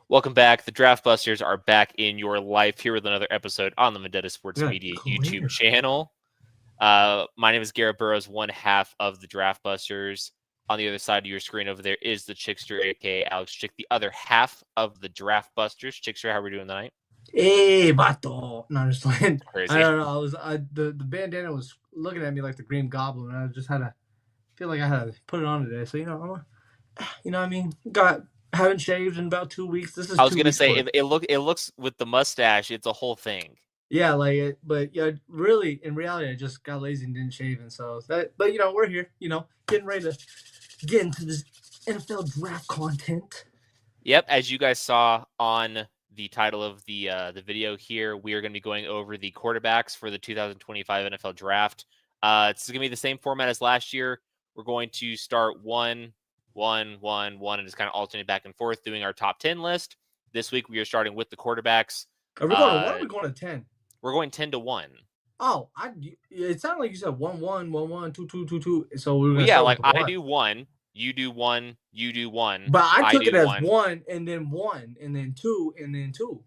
Welcome back. The Draft Busters are back in your life here with another episode on the Vendetta Sports Media YouTube channel. My name is Garrett Burrows, one half of the Draft Busters. On the other side of your screen over there is the Chickster, aka Alex Chick, the other half of the Draft Busters. Chickster, how are we doing tonight? Hey, vato. No, I'm just playing. Crazy. I don't know. The bandana was looking at me like the Green Goblin, and I just had to feel like I had to put it on today. So what I mean. Haven't shaved in about 2 weeks. This is. I was gonna say it looks with the mustache, it's a whole thing. Yeah, but really, in reality, I just got lazy and didn't shave, and so that. But we're here. Getting ready to get into this NFL draft content. Yep, as you guys saw on the title of the video here, we are going to be going over the quarterbacks for the 2025 NFL Draft. It's going to be the same format as last year. We're going to start 1, 1, 1, 1, and just kind of alternate back and forth doing our top 10 list. This week, we are starting with the quarterbacks. Are we going to 1 or are we going to 10? We're going 10 to 1. Oh, it sounded like you said 1, 1, 1, 1, 2, 2, 2, 2. So we're gonna like I do 1, you do 1, you do 1. But I took it as 1 and then 1 and then 2 and then 2.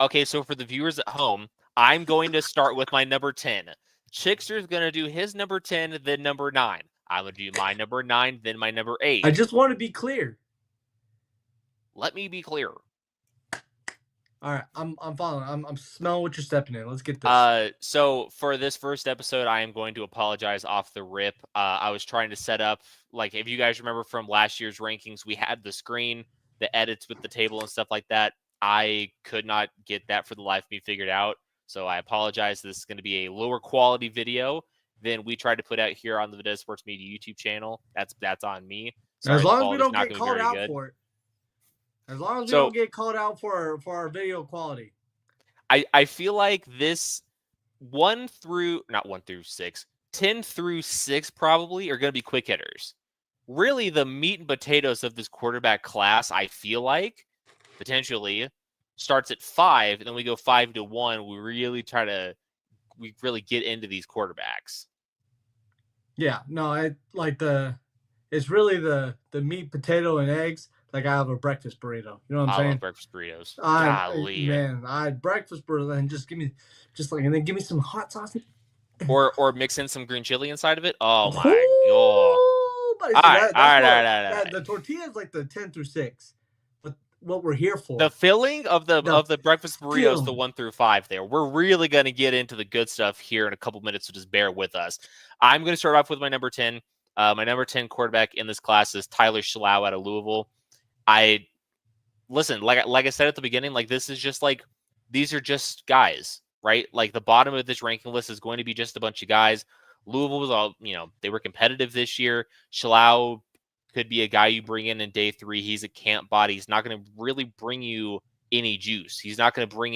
Okay, so for the viewers at home, I'm going to start with my number 10. Chickster's going to do his number 10, then number 9. I'm going to do my number 9, then my number 8. I just want to be clear. Let me be clear. All right, I'm following. I'm smelling what you're stepping in. Let's get this. So for this first episode, I am going to apologize off the rip. I was trying to set up, like, if you guys remember from last year's rankings, we had the screen, the edits with the table and stuff like that. I could not get that for the life of me figured out. So I apologize. This is going to be a lower quality video than we tried to put out here on the Vendetta Sports Media YouTube channel. That's on me. Sorry, as long as we don't get called out for it. As long as we don't get called out for our video quality. I feel like this 10 through 6 probably are going to be quick hitters. Really, the meat and potatoes of this quarterback class, I feel like, potentially, starts at 5, and then we go 5 to 1. We really get into these quarterbacks. Yeah, no, it's really the meat, potato, and eggs. Like I have a breakfast burrito. You know what I'm saying? I love breakfast burritos. Golly. Man, I breakfast burrito and just give me some hot sauce. Or mix in some green chili inside of it. Oh my god. All right. The tortilla is like the 10 through 6. But what we're here for. The filling of the breakfast burrito is the 1 through 5 there. We're really going to get into the good stuff here in a couple minutes, so just bear with us. I'm going to start off with my number 10. My number 10 quarterback in this class is Tyler Schlau out of Louisville. Listen, like I said at the beginning, like this is just like, these are just guys, right? Like the bottom of this ranking list is going to be just a bunch of guys. Louisville was all, they were competitive this year. Schlau could be a guy you bring in day 3. He's a camp body. He's not going to really bring you any juice. He's not going to bring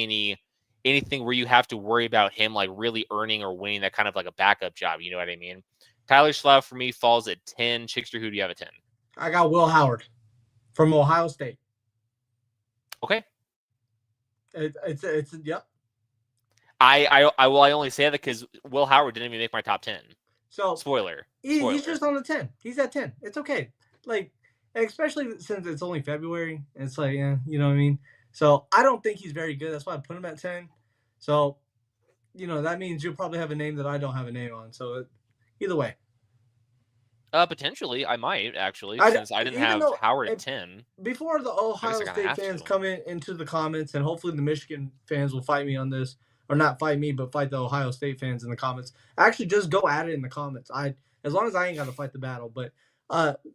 anything where you have to worry about him like really earning or winning that kind of like a backup job. You know what I mean? Tyler Schlau for me falls at 10. Chickster, who do you have at 10? I got Will Howard from Ohio State. Okay. It's yep. I only say that because Will Howard didn't even make my top 10. So spoiler. He's just on the 10. He's at 10. It's okay. Like, especially since it's only February. It's like, you know what I mean? So I don't think he's very good. That's why I put him at 10. So, that means you'll probably have a name that I don't have a name on. So either way. Potentially, I might actually, since I didn't have Howard at 10. Before the Ohio State fans come into the comments, and hopefully the Michigan fans will fight me on this, or not fight me, but fight the Ohio State fans in the comments. Actually, just go at it in the comments. As long as I ain't got to fight the battle. But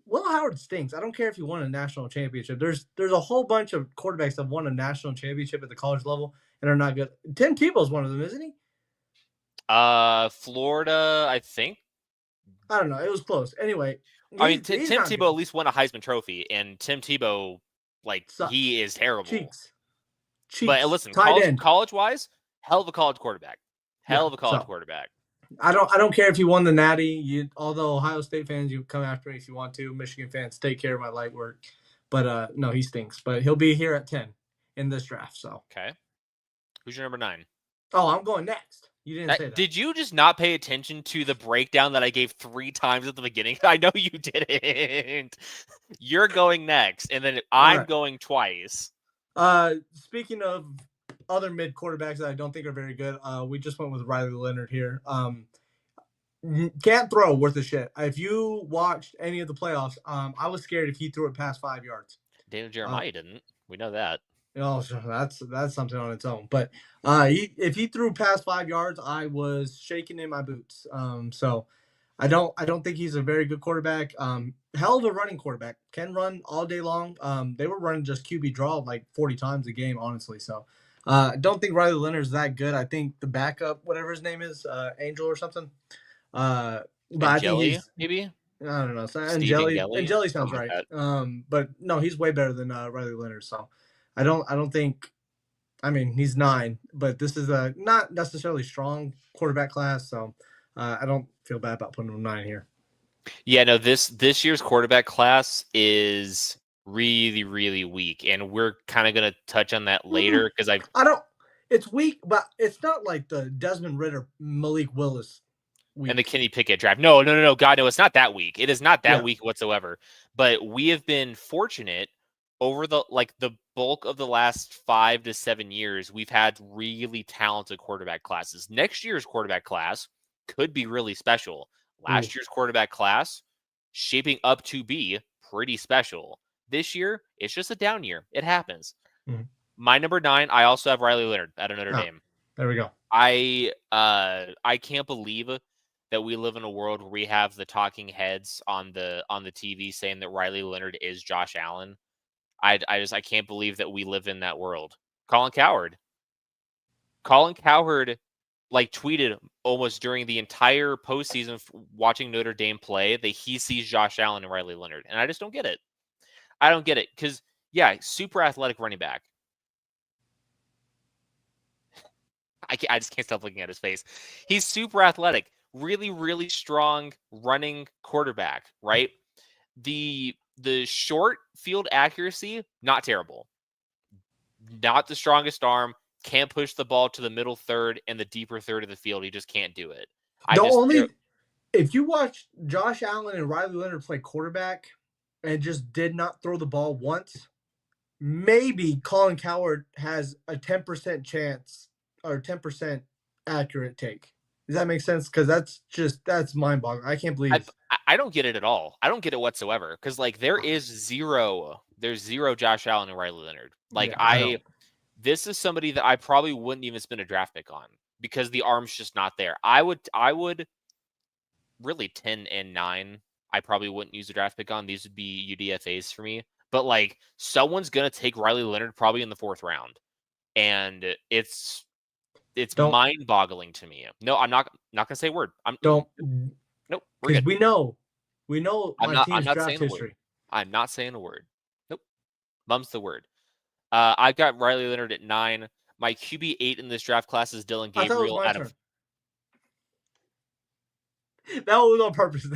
Will Howard stinks. I don't care if he won a national championship. There's a whole bunch of quarterbacks that won a national championship at the college level and are not good. Tim Tebow's one of them, isn't he? Florida, I think. I don't know. It was close. Anyway. I mean, Tim Tebow at least won a Heisman Trophy, and Tim Tebow, he is terrible. Cheeks. But listen, college-wise, hell of a college quarterback. Quarterback. I don't care if you won the Natty. Although Ohio State fans, you come after me if you want to. Michigan fans, take care of my light work. But no, he stinks. But he'll be here at 10 in this draft. So okay. Who's your number 9? Oh, I'm going next. You didn't say that. Did you just not pay attention to the breakdown that I gave 3 times at the beginning? I know you didn't. You're going next, and then I'm going twice. Speaking of other mid quarterbacks that I don't think are very good, we just went with Riley Leonard here. Can't throw worth a shit. If you watched any of the playoffs, I was scared if he threw it past 5 yards. Daniel Jeremiah didn't. We know that. Oh, that's something on its own. But if he threw past 5 yards, I was shaking in my boots. So I don't think he's a very good quarterback. Hell of a running quarterback. Can run all day long. They were running just QB draw like 40 times a game, honestly. So I don't think Riley Leonard's that good. I think the backup, whatever his name is, Angel or something. But I think he's maybe. I don't know. So Angeli sounds right. But no, he's way better than Riley Leonard. So I don't think. I mean, he's 9, but this is a not necessarily strong quarterback class. So I don't feel bad about putting him 9 here. Yeah, no. This year's quarterback class is really, really weak, and we're kind of gonna touch on that later because I don't. It's weak, but it's not like the Desmond Ridder, Malik Willis. Week. And the Kenny Pickett draft. No. God, no, it's not that weak. It is not that weak whatsoever. But we have been fortunate over the bulk of the last 5 to 7 years. We've had really talented quarterback classes. Next year's quarterback class could be really special. Last year's quarterback class shaping up to be pretty special. This year, it's just a down year. It happens. My number 9, I also have Riley Leonard at Notre Dame. There we go. I can't believe that we live in a world where we have the talking heads on the TV saying that Riley Leonard is Josh Allen. I can't believe that we live in that world. Colin Cowherd like tweeted almost during the entire postseason watching Notre Dame play that he sees Josh Allen and Riley Leonard, and I just don't get it. I don't get it because super athletic running back. I just can't stop looking at his face. He's super athletic. Really, really strong running quarterback, right? The short field accuracy, not terrible. Not the strongest arm. Can't push the ball to the middle third and the deeper third of the field. He just can't do it. If you watch Josh Allen and Riley Leonard play quarterback and just did not throw the ball once, maybe Colin Cowherd has a 10% chance or 10% accurate take. Does that make sense? Because that's mind-boggling. I can't believe. I don't get it at all. I don't get it whatsoever. Because there's zero Josh Allen and Riley Leonard. This is somebody that I probably wouldn't even spend a draft pick on because the arm's just not there. I would really 10 and 9. I probably wouldn't use a draft pick on. These would be UDFAs for me. But someone's gonna take Riley Leonard probably in the 4th round, and it's mind-boggling to me. No, I'm not gonna say a word. Nope. We're good. We know. I'm not saying a word. I'm not saying a word. Nope. Mum's the word. I've got Riley Leonard at 9. My QB 8 in this draft class is Dylan Gabriel That was on purpose.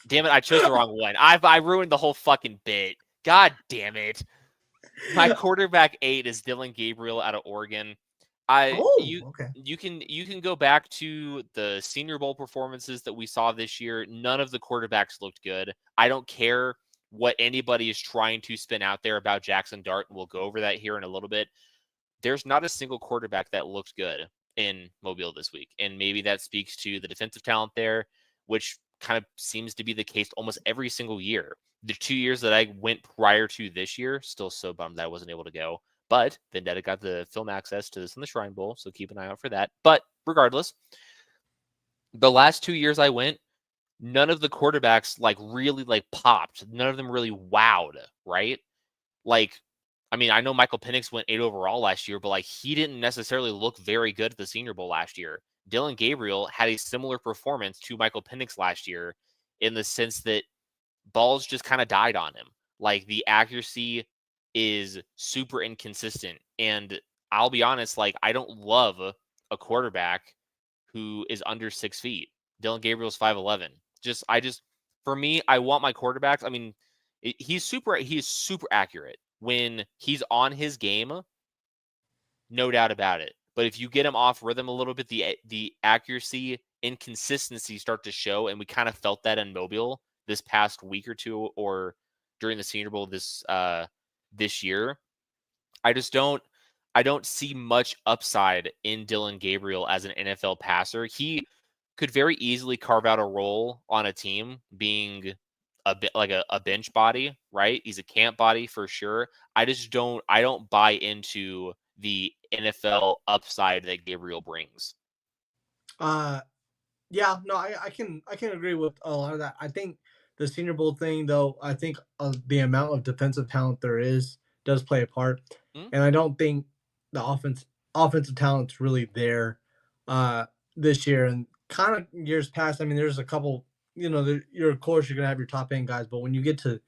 Damn it! I chose the wrong one. I ruined the whole fucking bit. God damn it! My quarterback 8 is Dylan Gabriel out of Oregon. You can go back to the Senior Bowl performances that we saw this year. None of the quarterbacks looked good. I don't care what anybody is trying to spin out there about Jackson Dart. We'll go over that here in a little bit. There's not a single quarterback that looked good in Mobile this week. And maybe that speaks to the defensive talent there, which kind of seems to be the case almost every single year. The 2 years that I went prior to this year, still so bummed that I wasn't able to go. But Vendetta got the film access to this in the Shrine Bowl, so keep an eye out for that. But regardless, the last 2 years I went, none of the quarterbacks really popped. None of them really wowed, right? I know Michael Penix went 8 overall last year, but he didn't necessarily look very good at the Senior Bowl last year. Dylan Gabriel had a similar performance to Michael Penix last year in the sense that balls just kind of died on him. The accuracy is super inconsistent. And I'll be honest, I don't love a quarterback who is under 6 feet. Dylan Gabriel's 5'11". For me, I want my quarterbacks. I mean, he's super accurate when he's on his game. No doubt about it. But if you get him off rhythm a little bit, the accuracy, inconsistency start to show, and we kind of felt that in Mobile this past week or two, or during the Senior Bowl this year. I don't see much upside in Dillon Gabriel as an NFL passer. He could very easily carve out a role on a team being a bit like a bench body, right? He's a camp body for sure. I don't buy into the NFL upside that Gabriel brings. Yeah, no, I can agree with a lot of that. I think the Senior Bowl thing, though, I think the amount of defensive talent there is does play a part, and I don't think the offensive talent's really there this year. And kind of years past, I mean, there's a couple. You're of course you're gonna have your top end guys, but when you get to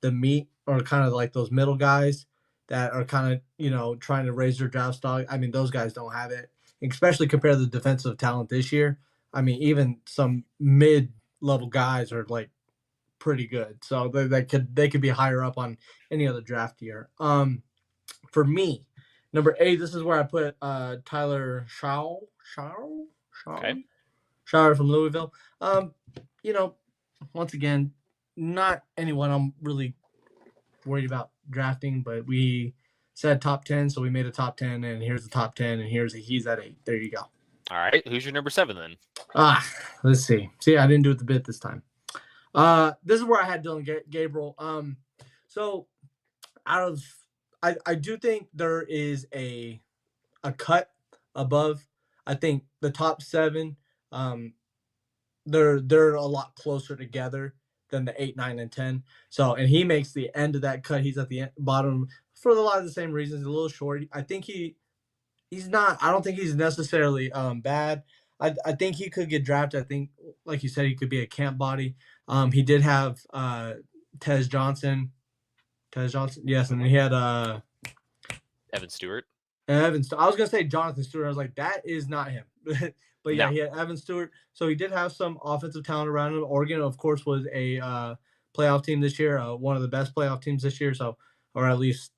the meat or kind of like those middle guys that are kind of trying to raise their draft stock, I mean, those guys don't have it, especially compared to the defensive talent this year. I mean, even some mid-level guys are like pretty good, so they could be higher up on any other draft year. For me, number 8, this is where I put Tyler Okay. Shower from Louisville. Once again, not anyone I'm really worried about drafting, but we said top 10, so we made a top 10, and here's the top 10, and he's at 8. There you go. All right, who's your number 7 then? Let's see. See, I didn't do it the bit this time. This is where I had Dillon Gabriel. So I do think there is a cut above. I think the top 7, they're a lot closer together than the 8, 9, and 10. So, and he makes the end of that cut. He's at the bottom for a lot of the same reasons. A little short. I think he's not. I don't think he's necessarily bad. I think he could get drafted. I think, like you said, he could be a camp body. He did have Tez Johnson. Yes, and he had Evan Stewart. I was gonna say Jonathan Stewart. I was like, that is not him. But yeah, No. he had Evan Stewart. So he did have some offensive talent around him. Oregon, of course, was a playoff team this year, one of the best playoff teams this year. So, or at least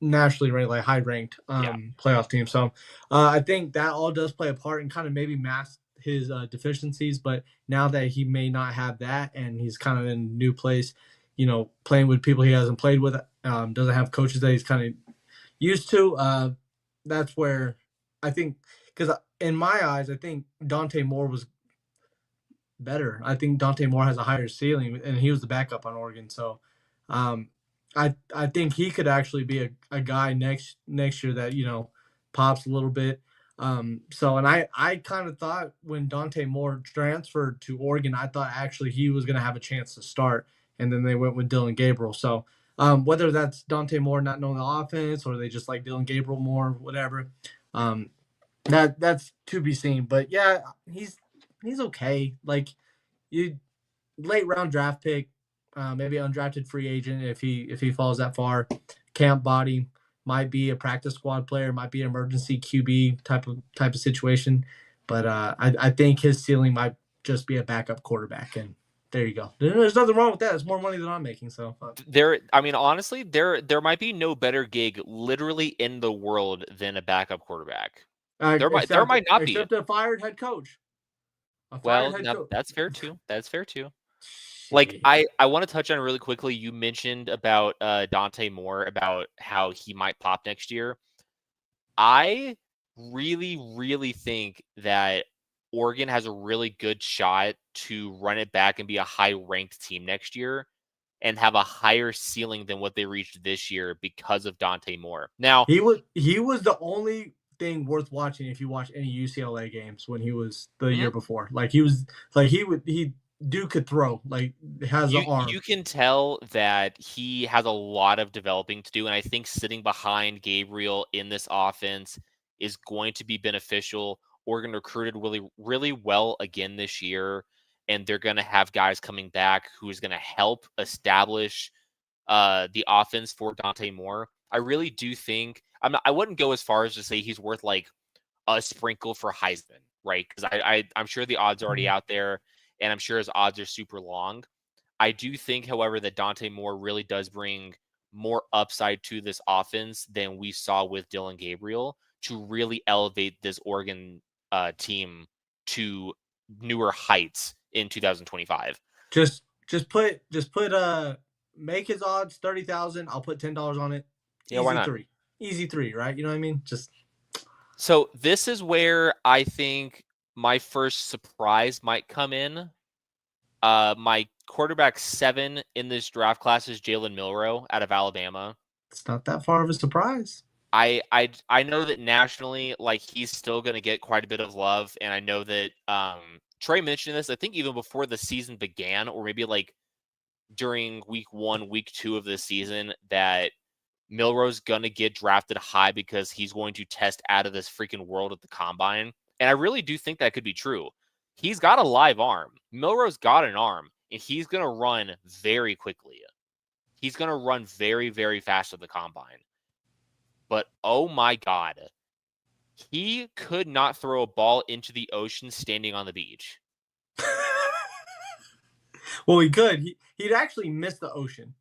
nationally ranked, like high ranked playoff team. So I think that all does play a part and kind of maybe mask his deficiencies. But now that he may not have that and he's kind of in a new place, playing with people he hasn't played with, doesn't have coaches that he's kind of used to, that's where I think, because in my eyes, I think Dante Moore was better. I think Dante Moore has a higher ceiling, and he was the backup on Oregon. So I think he could actually be a guy next year that pops a little bit. And I kind of thought when Dante Moore transferred to Oregon, I thought actually he was going to have a chance to start, and then they went with Dillon Gabriel. So whether that's Dante Moore not knowing the offense or they just like Dillon Gabriel more, whatever, that's to be seen. But yeah, he's okay. Like, you late round draft pick, maybe undrafted free agent if he falls that far. Camp body, might be a practice squad player, might be an emergency QB type of situation. But I think his ceiling might just be a backup quarterback, and there you go. There's nothing wrong with that. It's more money than I'm making. So honestly, there might be no better gig literally in the world than a backup quarterback. There might not be. Except a fired head coach. That's fair too. That's fair too. Like, I want to touch on really quickly. You mentioned about Dante Moore, about how he might pop next year. I really, really think that Oregon has a really good shot to run it back and be a high-ranked team next year and have a higher ceiling than what they reached this year because of Dante Moore. Now, he was the only thing worth watching if you watch any UCLA games when he was the year before. Like, Duke could throw, like, has the arm. You can tell that he has a lot of developing to do, and I think sitting behind Gabriel in this offense is going to be beneficial. Oregon recruited really, really well again this year, and they're going to have guys coming back who is going to help establish the offense for Dante Moore. I really do think I wouldn't go as far as to say he's worth like a sprinkle for Heisman, right? Because I'm sure the odds are already out there, and I'm sure his odds are super long. I do think, however, that Dante Moore really does bring more upside to this offense than we saw with Dillon Gabriel, to really elevate this Oregon team to newer heights in 2025. Just put make his odds 30,000. I'll put $10 on it. Yeah, why not? Easy three, right? You know what I mean? So this is where I think my first surprise might come in. My quarterback 7 in this draft class is Jalen Milroe out of Alabama. It's not that far of a surprise. I know that nationally, like, he's still going to get quite a bit of love, and I know that Trey mentioned this. I think even before the season began, or maybe like during week 1, week 2 of this season, that Milroe's going to get drafted high because he's going to test out of this freaking world at the combine. And I really do think that could be true. He's got a live arm. Milroe's got an arm, and he's going to run very quickly. He's going to run very, very fast at the combine. But oh my God, he could not throw a ball into the ocean standing on the beach. Well, he could. He'd actually miss the ocean.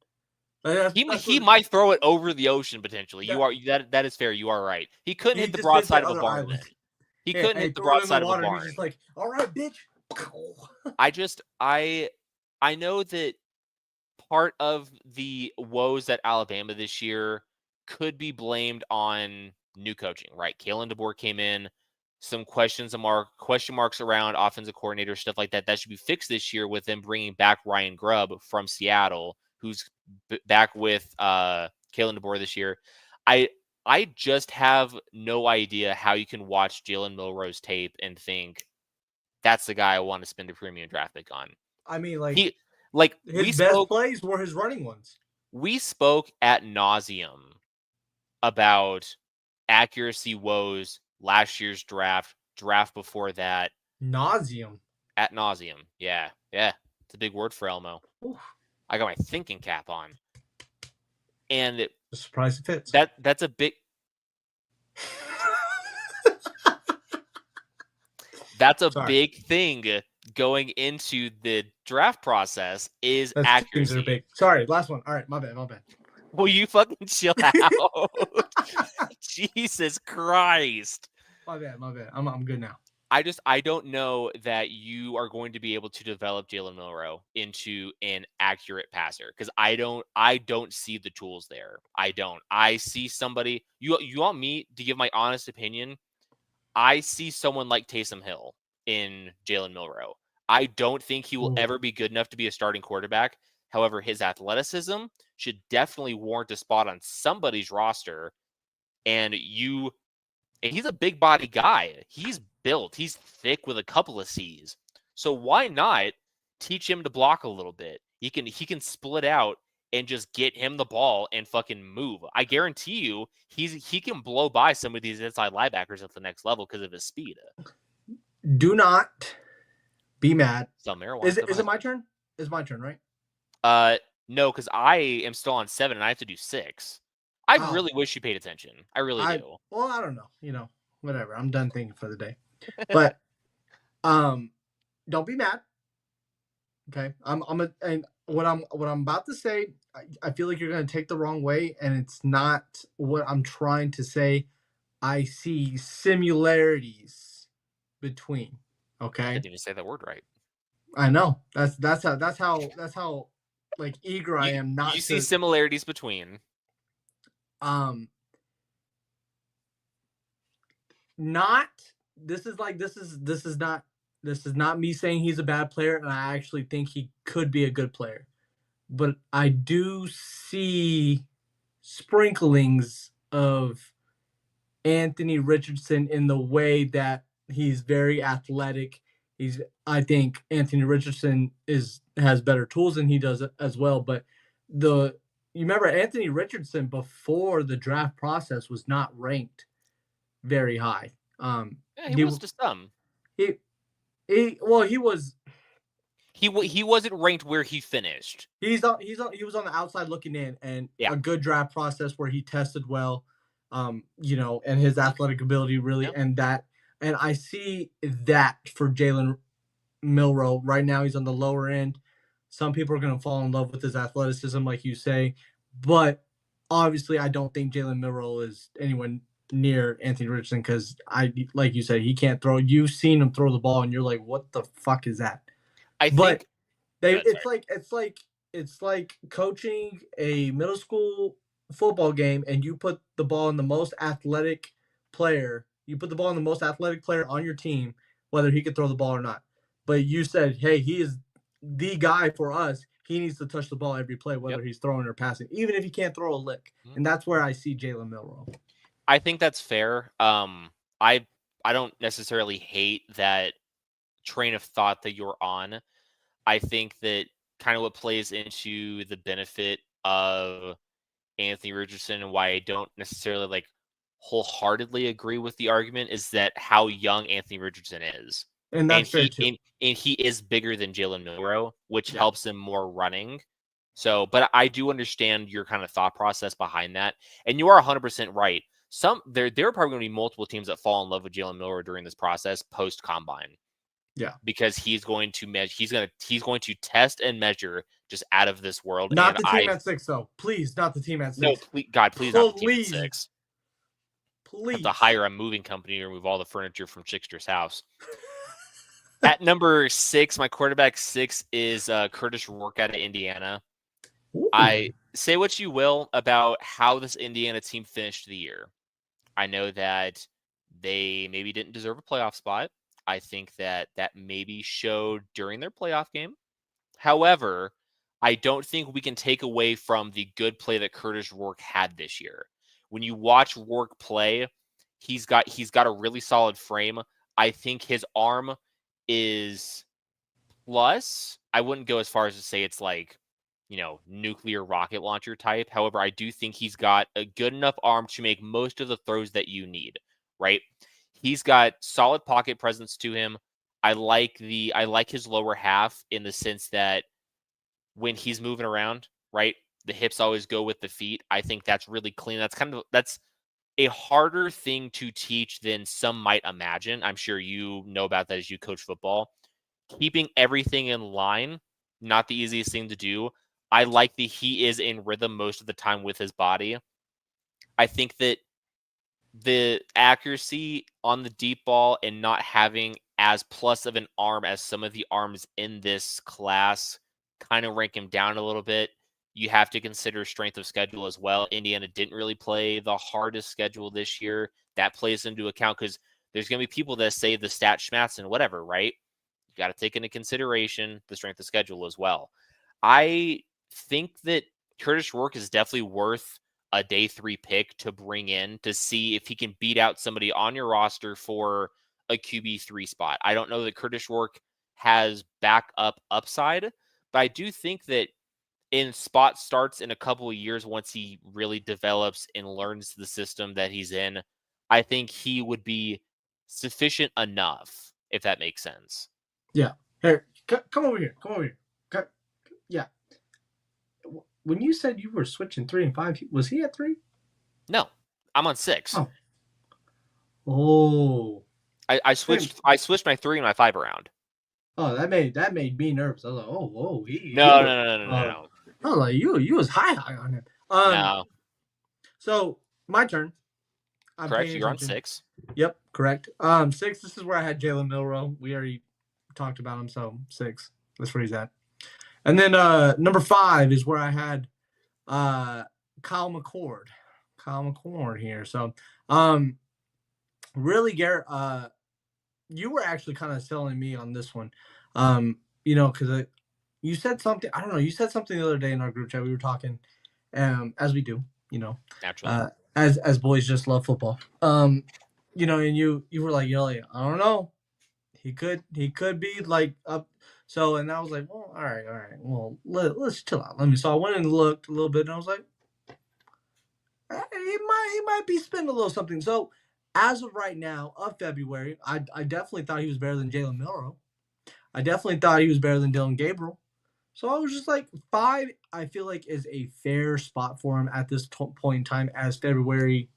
He might throw it over the ocean potentially. That is fair. You are right. He couldn't hit the broadside of a barn. He couldn't hit the broadside of a barn. He's just like, all right, bitch. I know that part of the woes at Alabama this year could be blamed on new coaching, right? Kalen DeBoer came in, some question marks around offensive coordinator, stuff like that. That should be fixed this year with them bringing back Ryan Grubb from Seattle, who's back with Kalen DeBoer this year. I just have no idea how you can watch Jalen Milroe's tape and think that's the guy I want to spend a premium draft pick on. I mean, his best plays were his running ones. We spoke ad nauseum about accuracy woes last year's draft before that. Nauseum. Ad nauseum. Yeah. It's a big word for Elmo. Oof. I got my thinking cap on. And surprise it fits. That's a big that's a big thing going into the draft process is accuracy. Things are big. Sorry, last one. All right, my bad. Will you fucking chill out? Jesus Christ. My bad. I'm good now. I don't know that you are going to be able to develop Jalen Milroe into an accurate passer because I don't see the tools there. I don't. I see somebody. You want me to give my honest opinion? I see someone like Taysom Hill in Jalen Milroe. I don't think he will ever be good enough to be a starting quarterback. However, his athleticism should definitely warrant a spot on somebody's roster. And he's a big body guy. He's built. He's thick with a couple of C's. So why not teach him to block a little bit? He can split out and just get him the ball and fucking move. I guarantee you he can blow by some of these inside linebackers at the next level because of his speed. Do not be mad. Some marijuana. Is it my turn? It's my turn, right? No, because I am still on 7 and I have to do 6. I really wish you paid attention. I really do. Well, I don't know. Whatever. I'm done thinking for the day. But don't be mad. Okay. And what I'm about to say, I feel like you're gonna take the wrong way, and it's not what I'm trying to say. I see similarities between. Okay. I didn't even say that word right. I know. That's how like eager I am not you see similarities between. This is not me saying he's a bad player, and I actually think he could be a good player. But I do see sprinklings of Anthony Richardson in the way that he's very athletic. I think Anthony Richardson has better tools than he does as well. But you remember Anthony Richardson before the draft process was not ranked very high. He was to some. He was. He wasn't ranked where he finished. He was on the outside looking in, and a good draft process where he tested well, and his athletic ability really, and I see that for Jalen Milroe right now. He's on the lower end. Some people are going to fall in love with his athleticism, like you say, but obviously I don't think Jalen Milroe is anyone near Anthony Richardson because like you said, he can't throw. You've seen him throw the ball, and you're like, what the fuck is that? I But think it's like coaching a middle school football game, and you put the ball in the most athletic player. You put the ball in the most athletic player on your team, whether he could throw the ball or not. But you said, hey, he is the guy for us. He needs to touch the ball every play, whether he's throwing or passing, even if he can't throw a lick. And that's where I see Jalen Milroe. I think that's fair. I don't necessarily hate that train of thought that you're on. I think that kind of what plays into the benefit of Anthony Richardson and why I don't necessarily like wholeheartedly agree with the argument is that how young Anthony Richardson is. And that's fair too. And he is bigger than Jalen Milroe, which helps him more running. So, but I do understand your kind of thought process behind that. And you are 100% right. There are probably going to be multiple teams that fall in love with Jalen Milroe during this process post combine. Yeah, because he's going to measure. He's going to test and measure just out of this world. Not the team at 6, though. Please, not the team at 6. No, please, God, please not the team at 6. Please. Have to hire a moving company to remove all the furniture from Chickster's house. At number 6, my quarterback 6 is Curtis Rourke out of Indiana. Ooh. I say what you will about how this Indiana team finished the year. I know that they maybe didn't deserve a playoff spot. I think that maybe showed during their playoff game. However, I don't think we can take away from the good play that Curtis Rourke had this year. When you watch Rourke play, he's got a really solid frame. I think his arm is plus. I wouldn't go as far as to say it's like, nuclear rocket launcher type. However, I do think he's got a good enough arm to make most of the throws that you need, right? He's got solid pocket presence to him. I like his lower half in the sense that when he's moving around, right, the hips always go with the feet. I think that's really clean. That's a harder thing to teach than some might imagine. I'm sure you know about that as you coach football. Keeping everything in line, not the easiest thing to do. I like that he is in rhythm most of the time with his body. I think that the accuracy on the deep ball and not having as plus of an arm as some of the arms in this class kind of rank him down a little bit. You have to consider strength of schedule as well. Indiana didn't really play the hardest schedule this year. That plays into account because there's going to be people that say the stat schmats and whatever, right? You got to take into consideration the strength of schedule as well. I think that Curtis Rourke is definitely worth a day 3 pick to bring in to see if he can beat out somebody on your roster for a QB3 spot. I don't know that Curtis Rourke has backup upside, but I do think that in spot starts in a couple of years, once he really develops and learns the system that he's in, I think he would be sufficient enough, if that makes sense. Yeah. Here, come over here. Yeah. When you said you were switching 3 and 5, was he at 3? No, I'm on 6. Oh. I switched my 3 and my 5 around. Oh, that made me nervous. I was like, oh, whoa. No. I was like, you was high on him. No. So my turn. Correct. You're on 6. Yep, correct. 6. This is where I had Jalen Milroe. We already talked about him, so 6. That's where he's at. And then number 5 is where I had Kyle McCord. Here. So really, Garrett, you were actually kind of selling me on this one. Because you said something. I don't know. You said something the other day in our group chat. We were talking, as we do. Naturally. As boys just love football. And you were like, I don't know. He could be like up. So, and I was like, well, all right. Well, let's chill out. So I went and looked a little bit, and I was like, he might be spending a little something. So, as of right now, of February, I definitely thought he was better than Jalen Milroe. I definitely thought he was better than Dylan Gabriel. So I was just like, 5, I feel like is a fair spot for him at this point in time as February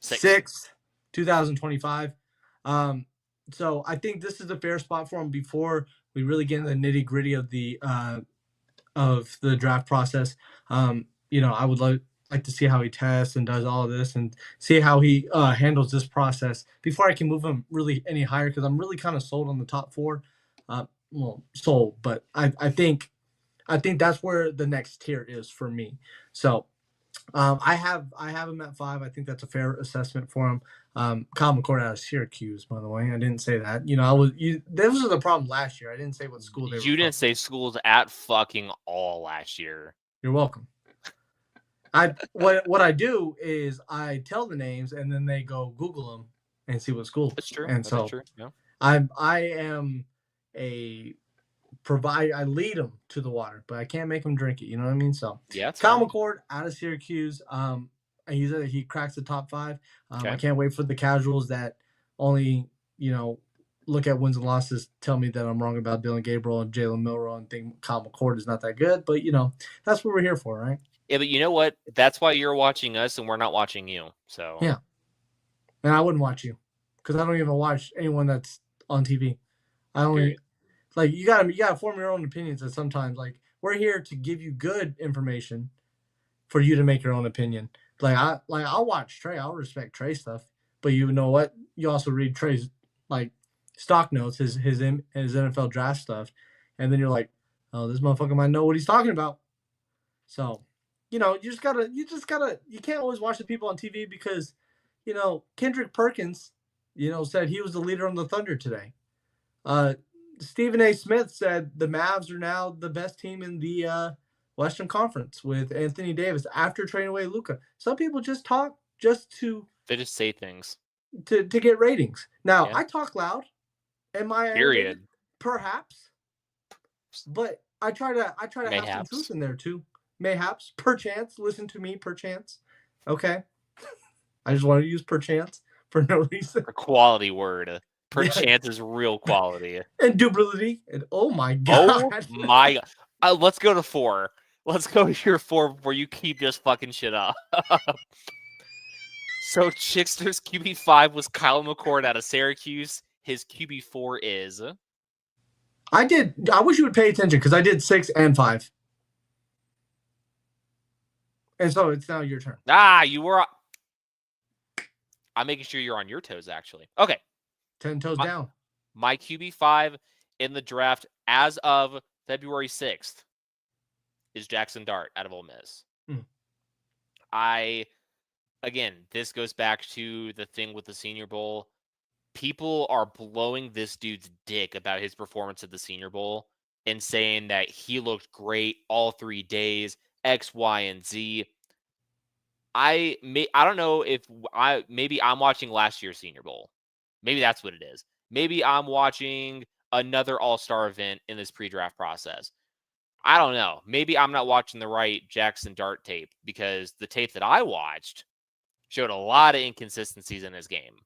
6th, 2025. So I think this is a fair spot for him before we really get into the nitty gritty of the draft process. I would like to see how he tests and does all of this and see how he handles this process before I can move him really any higher because I'm really kind of sold on the top four. Well, sold, but I think that's where the next tier is for me. So I have him at 5. I think that's a fair assessment for him. Kyle McCord out of Syracuse, by the way. I didn't say that. This was the problem last year. I didn't say what school they were. You didn't say schools at fucking all last year. You're welcome. What I do is I tell the names and then they go Google them and see what schools. That's true. And that's true. Yeah. I am a provide. I lead them to the water, but I can't make them drink it. You know what I mean? So yeah, Kyle McCord out of Syracuse. And he cracks the top 5. Okay. I can't wait for the casuals that only look at wins and losses, tell me that I'm wrong about Dylan Gabriel and Jalen Milroe and think Kyle McCord is not that good. But that's what we're here for, right? Yeah, but you know what? That's why you're watching us and we're not watching you. So yeah, and I wouldn't watch you because I don't even watch anyone that's on TV. I only like you gotta form your own opinions. And sometimes we're here to give you good information for you to make your own opinion. I'll watch Trey. I'll respect Trey stuff, but you know what? You also read Trey's stock notes, his NFL draft stuff, and then you're like, oh, this motherfucker might know what he's talking about. So, you can't always watch the people on TV because, Kendrick Perkins, said he was the leader on the Thunder today. Stephen A. Smith said the Mavs are now the best team in the Western Conference with Anthony Davis after trading away Luka. Some people just talk they just say things to get ratings. Now I talk loud. Am I period? Perhaps, but I try to have some truth in there too. Mayhaps, perchance, listen to me, perchance. Okay, I just want to use perchance for no reason. A quality word. Perchance is real quality. Indubitably. And oh my god. Oh my god. Let's go to 4. Let's go to your 4 before you keep just fucking shit up. So Chickster's QB5 was Kyle McCord out of Syracuse. His QB4 is. I wish you would pay attention because I did 6 and 5. And so it's now your turn. You were. I'm making sure you're on your toes, actually. Okay. 10 toes down. My QB5 in the draft as of February 6th is Jackson Dart out of Ole Miss. Again, this goes back to the thing with the Senior Bowl. People are blowing this dude's dick about his performance at the Senior Bowl and saying that he looked great all 3 days, X, Y, and Z. I don't know if maybe I'm watching last year's Senior Bowl. Maybe that's what it is. Maybe I'm watching another all-star event in this pre-draft process. I don't know. Maybe I'm not watching the right Jackson Dart tape because the tape that I watched showed a lot of inconsistencies in his game.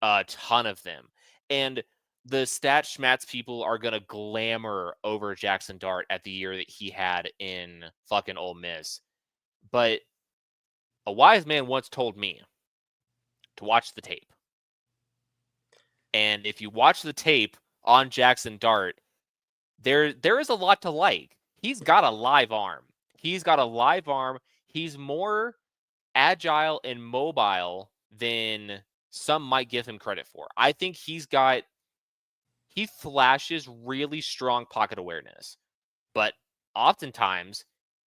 A ton of them. And the stat schmatz people are going to glamour over Jackson Dart at the year that he had in fucking Ole Miss. But a wise man once told me to watch the tape. And if you watch the tape on Jackson Dart, there is a lot to like. He's got a live arm. He's more agile and mobile than some might give him credit for. I think he flashes really strong pocket awareness, but oftentimes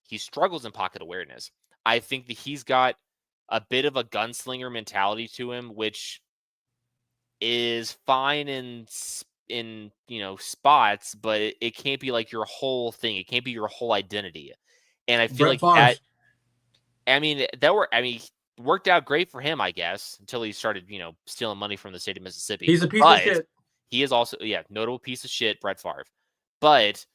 he struggles in pocket awareness. I think that he's got a bit of a gunslinger mentality to him, which is fine in spots, but it can't be like your whole thing. It can't be your whole identity. And I feel that worked out great for him, I guess, until he started, stealing money from the state of Mississippi. He's a piece of shit. He is also, notable piece of shit, Brett Favre. But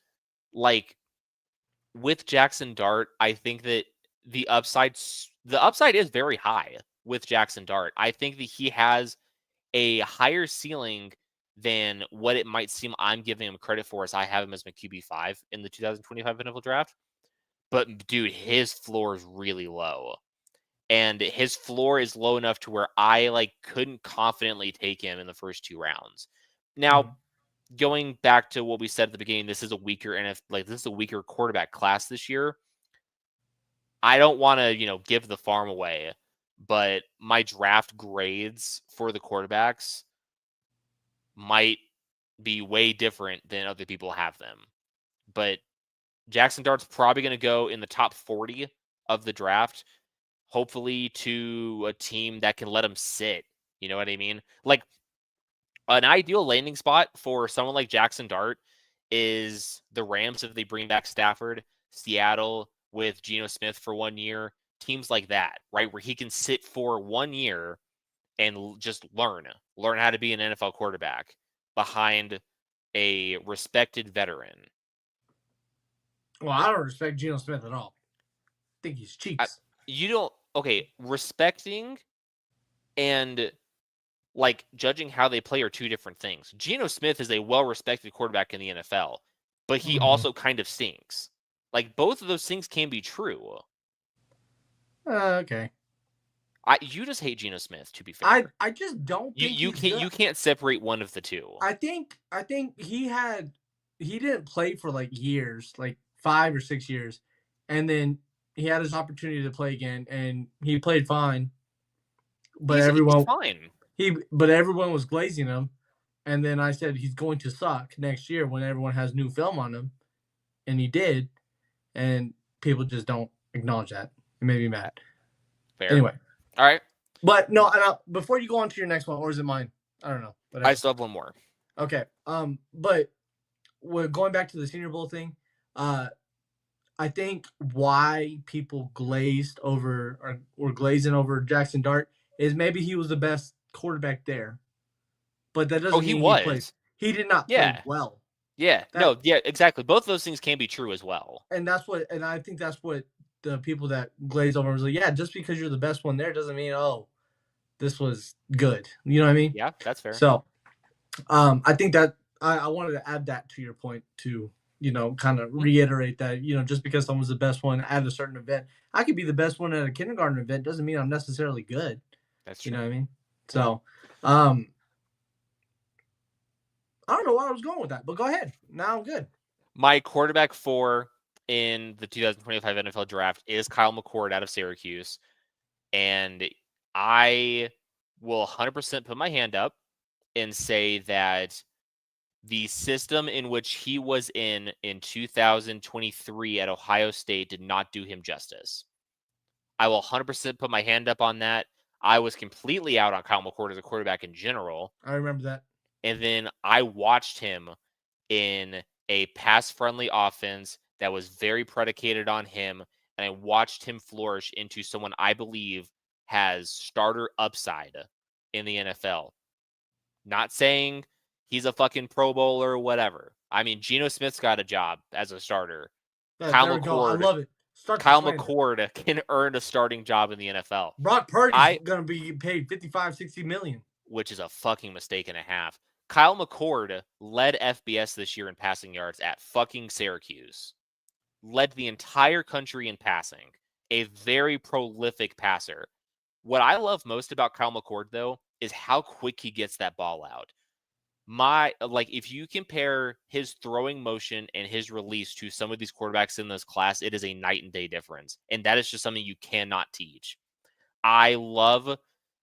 with Jackson Dart, I think that the upside is very high with Jackson Dart. I think that he has a higher ceiling than what it might seem I'm giving him credit for, as I have him as my QB5 in the 2025 NFL draft. But dude, his floor is really low. And his floor is low enough to where I couldn't confidently take him in the first 2 rounds. Now, going back to what we said at the beginning, this is a weaker quarterback class this year. I don't want to, give the farm away, but my draft grades for the quarterbacks might be way different than other people have them. But Jackson Dart's probably going to go in the top 40 of the draft, hopefully to a team that can let him sit. You know what I mean? Like, an ideal landing spot for someone like Jackson Dart is the Rams if they bring back Stafford, Seattle with Geno Smith for 1 year, teams like that, right? Where he can sit for 1 year and just learn how to be an NFL quarterback behind a respected veteran. Well, I don't respect Geno Smith at all. I think he's cheeks. You don't, okay, respecting and like judging how they play are two different things. Geno Smith is a well-respected quarterback in the NFL, but he also kind of stinks. Like, both of those things can be true. Okay. You just hate Geno Smith, to be fair. I just don't think you can't separate one of the two. I think he didn't play for like years, like 5 or 6 years, and then he had his opportunity to play again, and he played fine. But he's fine. But everyone was glazing him, and then I said he's going to suck next year when everyone has new film on him, and he did, and people just don't acknowledge that. It made me mad. Fair. Anyway, all right. But no, before you go on to your next one, or is it mine? I don't know. Whatever. I still have one more. Okay. But we're going back to the Senior Bowl thing. I think why people glazed over or were glazing over Jackson Dart is maybe he was the best quarterback there, but that doesn't mean he played. He did not play well. Yeah. Exactly. Both of those things can be true as well. And I think that's what the people that glaze over was like, yeah, just because you're the best one there doesn't mean, this was good. You know what I mean? Yeah, that's fair. So, I think that I wanted to add that to your point to, kind of reiterate that, just because someone's the best one at a certain event, I could be the best one at a kindergarten event. Doesn't mean I'm necessarily good. That's true. You know what I mean? So, I don't know where I was going with that, but go ahead. Now I'm good. My quarterback 4 in the 2025 NFL draft is Kyle McCord out of Syracuse. And I will 100% put my hand up and say that the system in which he was in 2023 at Ohio State did not do him justice. I will 100% put my hand up on that. I was completely out on Kyle McCord as a quarterback in general. I remember that. And then I watched him in a pass-friendly offense that was very predicated on him, and I watched him flourish into someone I believe has starter upside in the NFL. Not saying he's a fucking Pro Bowler or whatever. I mean, Geno Smith's got a job as a starter. Kyle McCord, I love it. Kyle McCord can earn a starting job in the NFL. Brock Purdy's going to be paid $55-60 million. Which is a fucking mistake and a half. Kyle McCord led FBS this year in passing yards at fucking Syracuse. Led the entire country in passing. A very prolific passer. What I love most about Kyle McCord, though, is how quick he gets that ball out. If you compare his throwing motion and his release to some of these quarterbacks in this class, it is a night and day difference. And that is just something you cannot teach. I love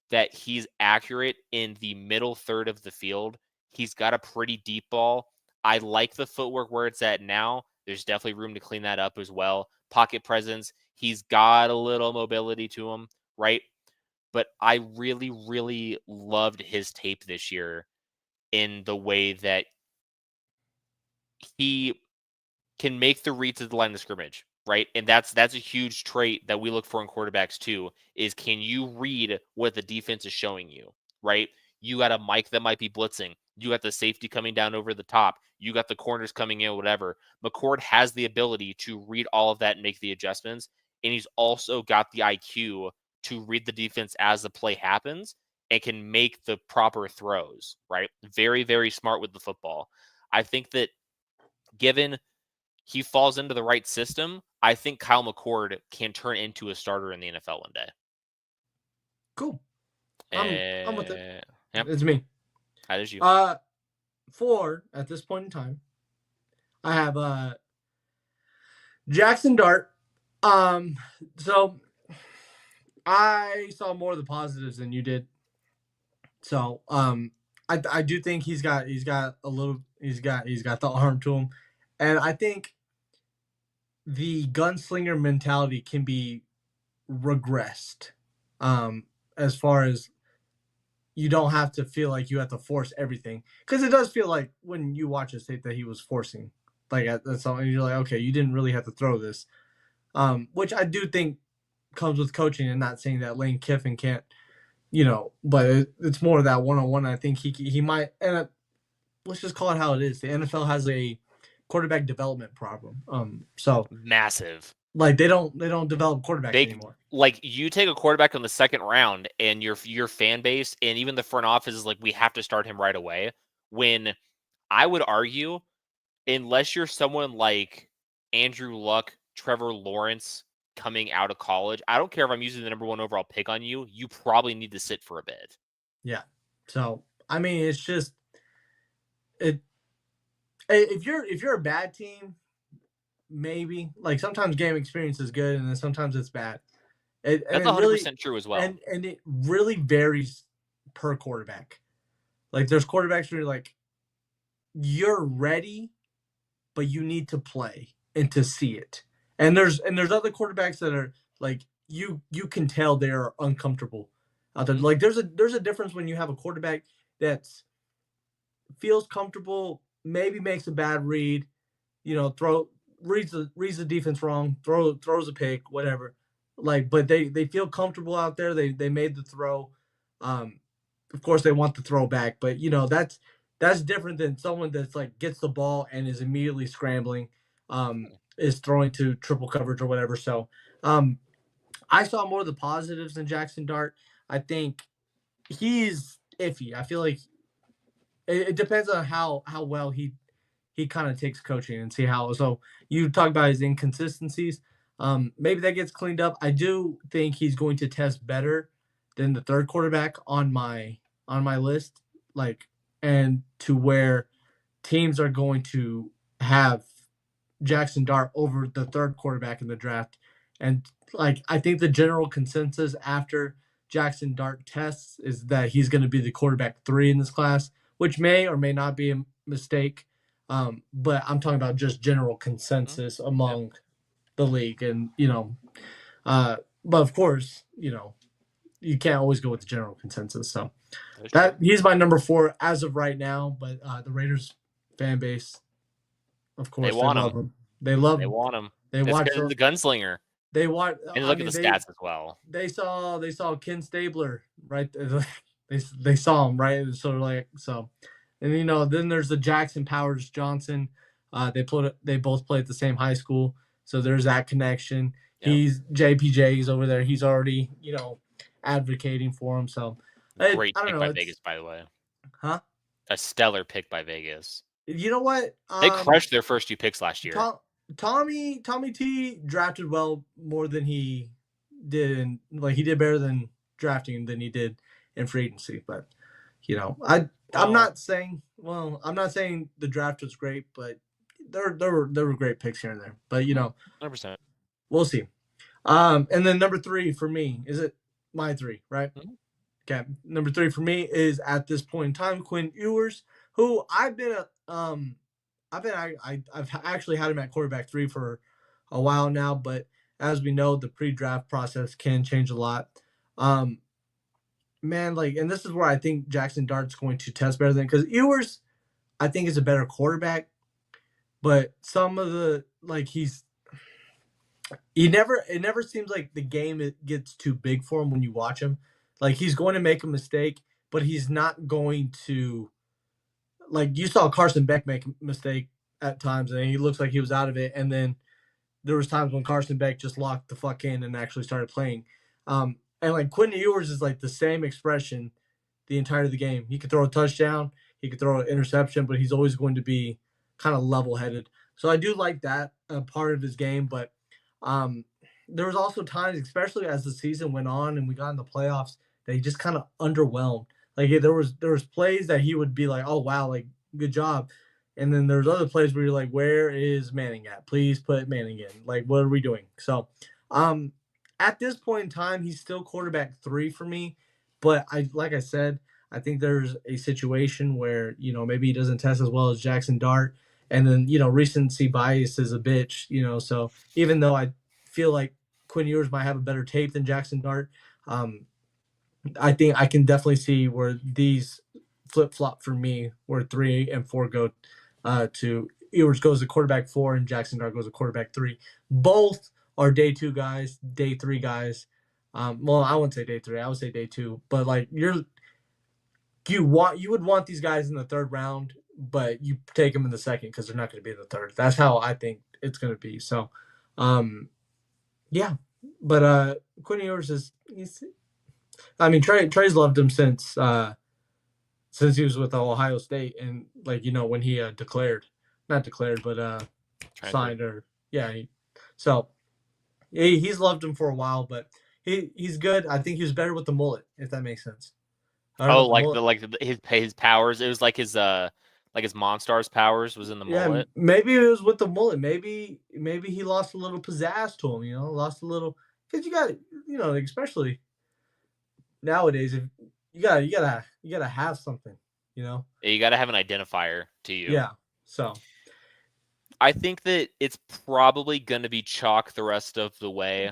that he's accurate in the middle third of the field. He's got a pretty deep ball. I like the footwork where it's at now. There's definitely room to clean that up as well. Pocket presence. He's got a little mobility to him, right? But I really, really loved his tape this year in the way that he can make the reads at the line of scrimmage, right? And that's a huge trait that we look for in quarterbacks too, is can you read what the defense is showing you, right? You got a Mike that might be blitzing. You got the safety coming down over the top. You got the corners coming in, whatever. McCord has the ability to read all of that and make the adjustments. And he's also got the IQ to read the defense as the play happens and can make the proper throws, right? Very, very smart with the football. I think that given he falls into the right system, I think Kyle McCord can turn into a starter in the NFL one day. Cool. I'm with it. Yep. It's me. That is you. 4 at this point in time. I have Jackson Dart, So I saw more of the positives than you did. So, I do think he's got the arm to him, and I think the gunslinger mentality can be regressed. As far as you don't have to feel like you have to force everything, because it does feel like when you watch his tape that he was forcing, like that's something you're like, okay, you didn't really have to throw this. Which I do think comes with coaching, and not saying that Lane Kiffin can't, but it's more of that one on one. I think he might, and let's just call it how it is. The NFL has a quarterback development problem. So Massive. like they don't develop quarterbacks anymore. Like you take a quarterback in the second round, and your fan base and even the front office is like, we have to start him right away. When I would argue, unless you're someone like Andrew Luck, Trevor Lawrence coming out of college, I don't care if I'm using the number 1 overall pick on you. You probably need to sit for a bit. Yeah. So I mean, it's just it. If you're a bad team, maybe like sometimes game experience is good, and then sometimes it's bad. That's 100% true as well. And it really varies per quarterback. Like there's quarterbacks where you're like, you're ready, but you need to play and to see it. And there's other quarterbacks that are like you can tell they're uncomfortable out there. Like there's a difference when you have a quarterback that's feels comfortable, maybe makes a bad read, reads the defense wrong, throws a pick, whatever. Like, but they feel comfortable out there. They made the throw. Of course they want the throw back, but that's different than someone that's like gets the ball and is immediately scrambling, is throwing to triple coverage or whatever. So I saw more of the positives than Jackson Dart. I think he's iffy. I feel like it depends on how well he kind of takes coaching and see how. So you talk about his inconsistencies. Maybe that gets cleaned up. I do think he's going to test better than the third quarterback on my list, like, and to where teams are going to have Jackson Dart over the third quarterback in the draft. And like I think the general consensus after Jackson Dart tests is that he's going to be the quarterback 3 in this class, which may or may not be a mistake. But I'm talking about just general consensus among the league. And, but of course, you can't always go with the general consensus. So he's my number 4 as of right now. But the Raiders fan base, of course, they love him. They want him. They watch the gunslinger. They watch and look at the stats as well. They saw Ken Stabler, right? They saw him, right? So, and then there's the Jackson Powers Johnson. They both play at the same high school, so there's that connection. Yep. He's JPJ's over there. He's already advocating for him. So great pick by Vegas, by the way. Huh? A stellar pick by Vegas. You know what? They crushed their first 2 picks last year. Tommy T drafted well more than he did, and like he did better than drafting than he did in free agency. But I'm not saying the draft was great, but there were great picks here and there. But 100%. We'll see. And then number 3 for me, is it my 3, right? Mm-hmm. Okay, number 3 for me is at this point in time Quinn Ewers, who I've actually had him at quarterback 3 for a while now, but as we know, the pre-draft process can change a lot. Man, like, and this is where I think Jackson Dart's going to test better than, because Ewers, I think, is a better quarterback, but some of the it never seems like the game gets too big for him when you watch him. Like he's going to make a mistake, but he's not going to. Like you saw Carson Beck make a mistake at times, and he looks like he was out of it. And then there was times when Carson Beck just locked the fuck in and actually started playing. And like Quentin Ewers is like the same expression the entire of the game. He could throw a touchdown, he could throw an interception, but he's always going to be kind of level-headed. So I do like that part of his game. But there was also times, especially as the season went on and we got in the playoffs, that he just kind of underwhelmed. Like there was plays that he would be like, oh wow, like good job, And then there's other plays where you're like, where is Manning at? Please put Manning in. Like, what are we doing? So, at this point in time, he's still quarterback 3 for me. But like I said, I think there's a situation where, maybe he doesn't test as well as Jackson Dart. And then, recency bias is a bitch, So even though I feel like Quinn Ewers might have a better tape than Jackson Dart, I think I can definitely see where these flip flop for me, where 3 and 4 go to Ewers goes to quarterback 4 and Jackson Dart goes to quarterback 3. Both are day 2 guys, day 3 guys. Well, I wouldn't say day 3, I would say day 2. But like you would want these guys in the 3rd round, but you take them in the 2nd because they're not going to be in the 3rd. That's how I think it's going to be. So, yeah. But Quinn Ewers Trey's loved him since he was with Ohio State, and when he not declared, but signed, or so he's loved him for a while, but he's good. I think he was better with the mullet, if that makes sense. His powers. It was like his Monstars powers was in the mullet. Maybe it was with the mullet. Maybe he lost a little pizzazz to him. Lost a little, because you got especially nowadays, if you gotta have something, You gotta have an identifier to you. Yeah. So I think that it's probably gonna be chalk the rest of the way.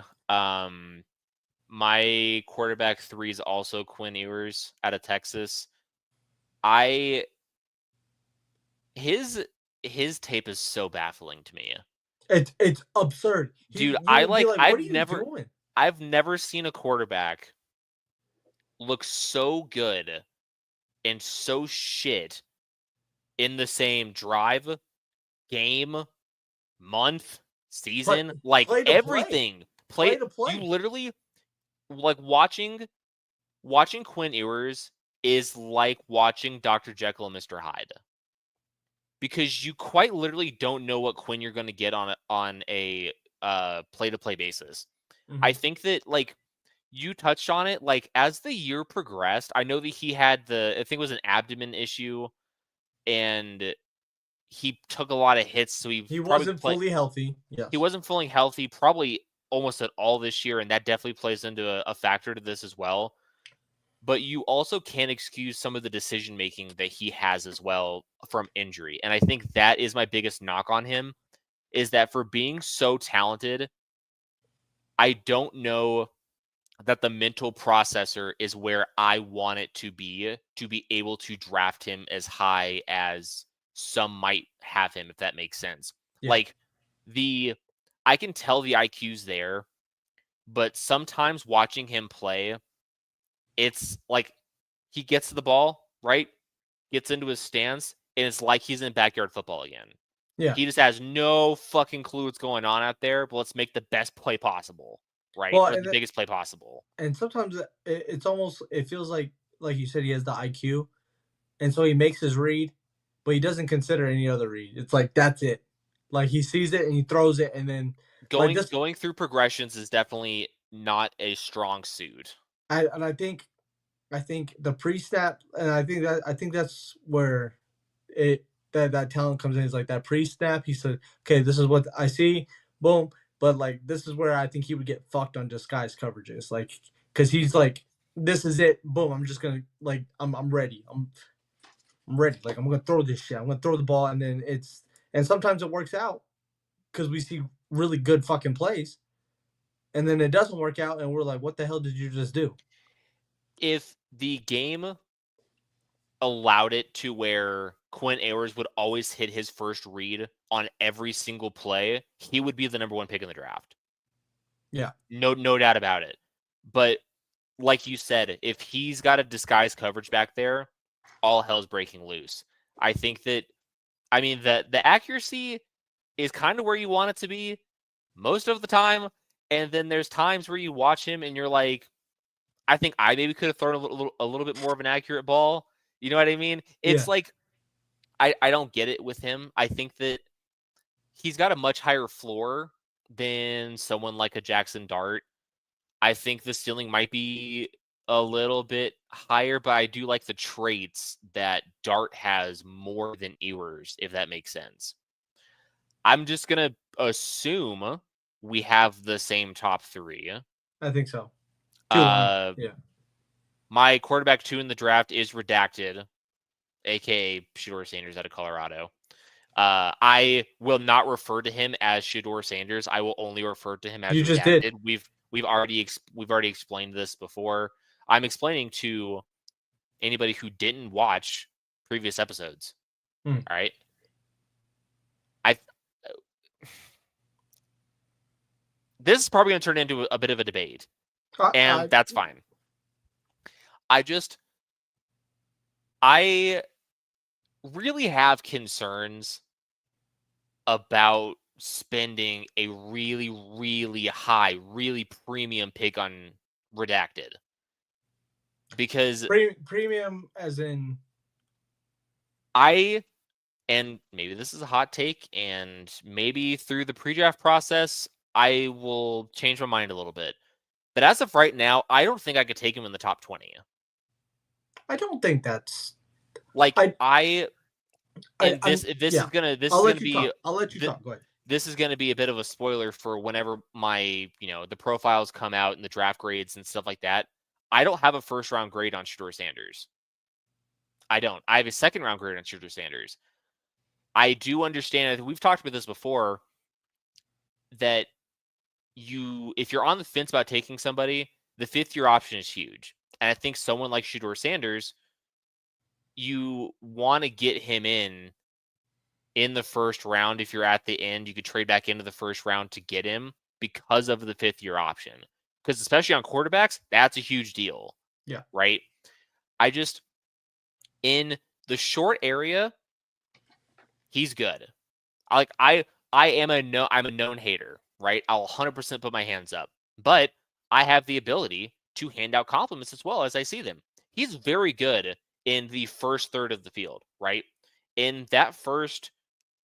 My quarterback 3 is also Quinn Ewers out of Texas. His tape is so baffling to me. It's absurd. Dude, I've never seen a quarterback look so good and so shit in the same drive, game, month, season, everything. Play to play. You literally, like, watching Quinn Ewers is like watching Dr. Jekyll and Mr. Hyde, because you quite literally don't know what Quinn you're going to get on a play-to-play basis. Mm-hmm. I think that, like, you touched on it, like, as the year progressed, I know that he had I think it was an abdomen issue, and he took a lot of hits, so he wasn't fully healthy. Yes. He wasn't fully healthy, probably almost at all this year, and that definitely plays into a factor to this as well. But you also can't excuse some of the decision-making that he has as well from injury. And I think that is my biggest knock on him, is that for being so talented, I don't know that the mental processor is where I want it to be able to draft him as high as some might have him, if that makes sense. Yeah. Like, I can tell the IQ's there, but sometimes watching him play, it's like he gets to the ball, right? Gets into his stance, and it's like he's in backyard football again. Yeah. He just has no fucking clue what's going on out there, but let's make the best play possible, right? Well, or the biggest play possible. And sometimes it feels like you said, he has the IQ, and so he makes his read, but he doesn't consider any other read. It's like, that's it. Like, he sees it and he throws it, and then going through progressions is definitely not a strong suit. I think the pre-snap, and I think that's where that talent comes in. Is like that pre-snap. He said, "Okay, this is what I see." Boom. But like, this is where I think he would get fucked on disguise coverages, like, because he's like, "This is it. Boom. I'm just gonna, like, I'm ready. I'm ready. Like, I'm gonna throw this shit. I'm gonna throw the ball," and then and sometimes it works out because we see really good fucking plays, and then it doesn't work out, and we're like, "What the hell did you just do?" If the game allowed it to where Quinn Ewers would always hit his first read on every single play, he would be the number 1 pick in the draft. Yeah. No doubt about it. But like you said, if he's got a disguise coverage back there, all hell's breaking loose. I think that, I mean, the accuracy is kind of where you want it to be most of the time. And then there's times where you watch him and you're like, I think I maybe could have thrown a little bit more of an accurate ball. You know what I mean? It's like, I don't get it with him. I think that he's got a much higher floor than someone like a Jackson Dart. I think the ceiling might be a little bit higher, but I do like the traits that Dart has more than Ewers, if that makes sense. I'm just going to assume we have the same top three. I think so. 2-1. Yeah. My quarterback 2 in the draft is redacted, aka Shedeur Sanders out of Colorado. I will not refer to him as Shedeur Sanders. I will only refer to him as you redacted. Just did. We've already explained this before. I'm explaining to anybody who didn't watch previous episodes. All right. This is probably going to turn into a bit of a debate, and that's fine. I really have concerns about spending a really, really high, really premium pick on redacted. Because premium as in and maybe this is a hot take, and maybe through the pre-draft process, I will change my mind a little bit. But as of right now, I don't think I could take him in the top 20. I don't think that's like this is gonna be. I'll let you talk. Go ahead. This is going to be a bit of a spoiler for whenever my, the profiles come out and the draft grades and stuff like that. I don't have a first round grade on Shedeur Sanders. I don't. I have a second round grade on Shedeur Sanders. I do understand, we've talked about this before, that if you're on the fence about taking somebody, the 5th year option is huge. And I think someone like Shedeur Sanders, you want to get him in the first round. If you're at the end, you could trade back into the first round to get him because of the 5th year option. Because especially on quarterbacks, that's a huge deal. Yeah. Right? In the short area, he's good. I'm a known hater, right? I'll 100% put my hands up. But I have the ability to hand out compliments as well as I see them. He's very good in the first third of the field, right? In that first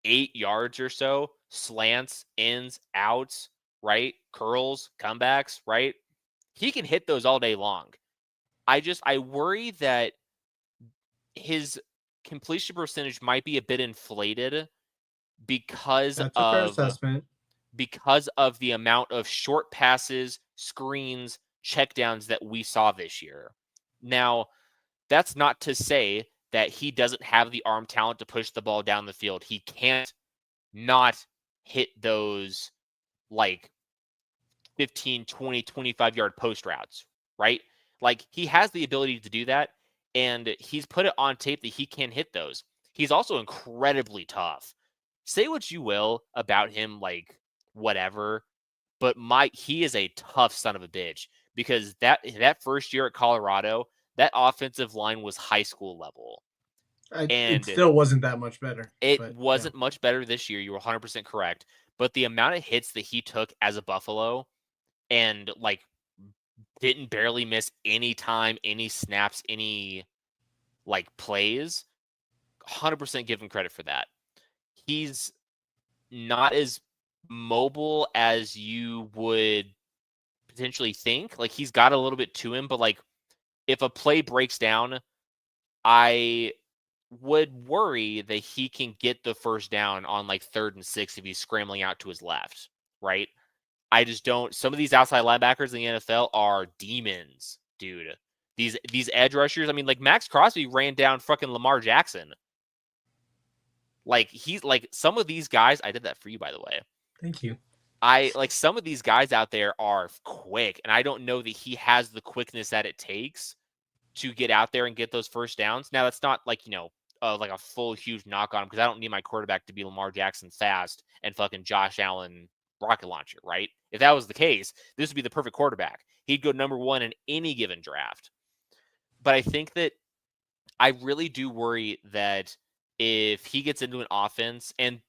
8 yards or so, slants, ins, outs, right? Curls, comebacks, right? He can hit those all day long. I worry that his completion percentage might be a bit inflated because that's a fair assessment. Because of the amount of short passes, screens, checkdowns that we saw this year. Now, that's not to say that he doesn't have the arm talent to push the ball down the field. He can't not hit those like 15, 20, 25-yard post routes, right? Like, he has the ability to do that, and he's put it on tape that he can hit those. He's also incredibly tough. Say what you will about him, like, whatever, but he is a tough son of a bitch, because that first year at Colorado, that offensive line was high school level. And it still wasn't that much better. It wasn't much better this year. You were 100% correct. But the amount of hits that he took as a Buffalo and, like, didn't barely miss any time, any snaps, any, like, plays, 100% give him credit for that. He's not as mobile as you would potentially think. Like, he's got a little bit to him, but, like, if a play breaks down, I would worry that he can get the first down on, like, 3rd and 6 if he's scrambling out to his left, right? I just don't. Some of these outside linebackers in the NFL are demons, dude. These edge rushers. I mean, like, Max Crosby ran down fucking Lamar Jackson. Like, he's like, some of these guys. I did that for you, by the way. Thank you. Some of these guys out there are quick, and I don't know that he has the quickness that it takes to get out there and get those first downs. Now, that's not like, like a full huge knock on him, because I don't need my quarterback to be Lamar Jackson fast and fucking Josh Allen rocket launcher, right? If that was the case, this would be the perfect quarterback. He'd go number 1 in any given draft. But I think that I really do worry that if he gets into an offense and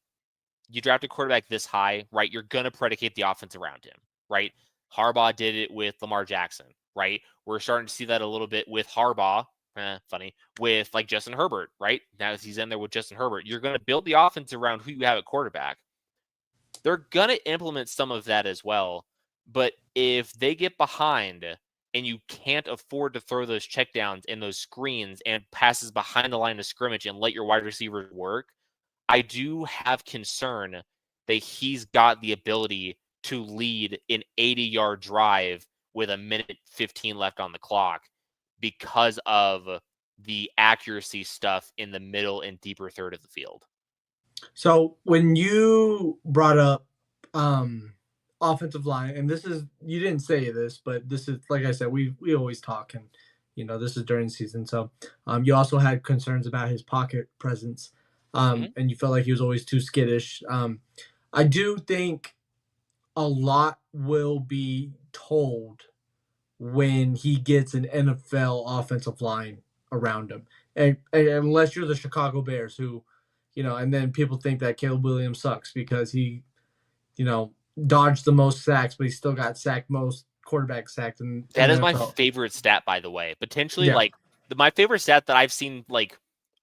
you draft a quarterback this high, right, you're going to predicate the offense around him, right? Harbaugh did it with Lamar Jackson, right? We're starting to see that a little bit with Harbaugh, with, like, Justin Herbert, right? Now that he's in there with Justin Herbert, you're going to build the offense around who you have at quarterback. They're going to implement some of that as well. But if they get behind and you can't afford to throw those checkdowns and those screens and passes behind the line of scrimmage and let your wide receivers work, I do have concern that he's got the ability to lead an 80-yard drive with a minute 15 left on the clock because of the accuracy stuff in the middle and deeper third of the field. So when you brought up offensive line, and this is, you didn't say this, but this is, like I said, we always talk, and this is during the season. So you also had concerns about his pocket presence, and you felt like he was always too skittish. I do think a lot will be told when he gets an NFL offensive line around him, and unless you're the Chicago Bears, who, and then people think that Caleb Williams sucks because he, dodged the most sacks, but he still got sacked most quarterback sacked in that is NFL. my favorite stat, by the way. Potentially, my favorite stat that I've seen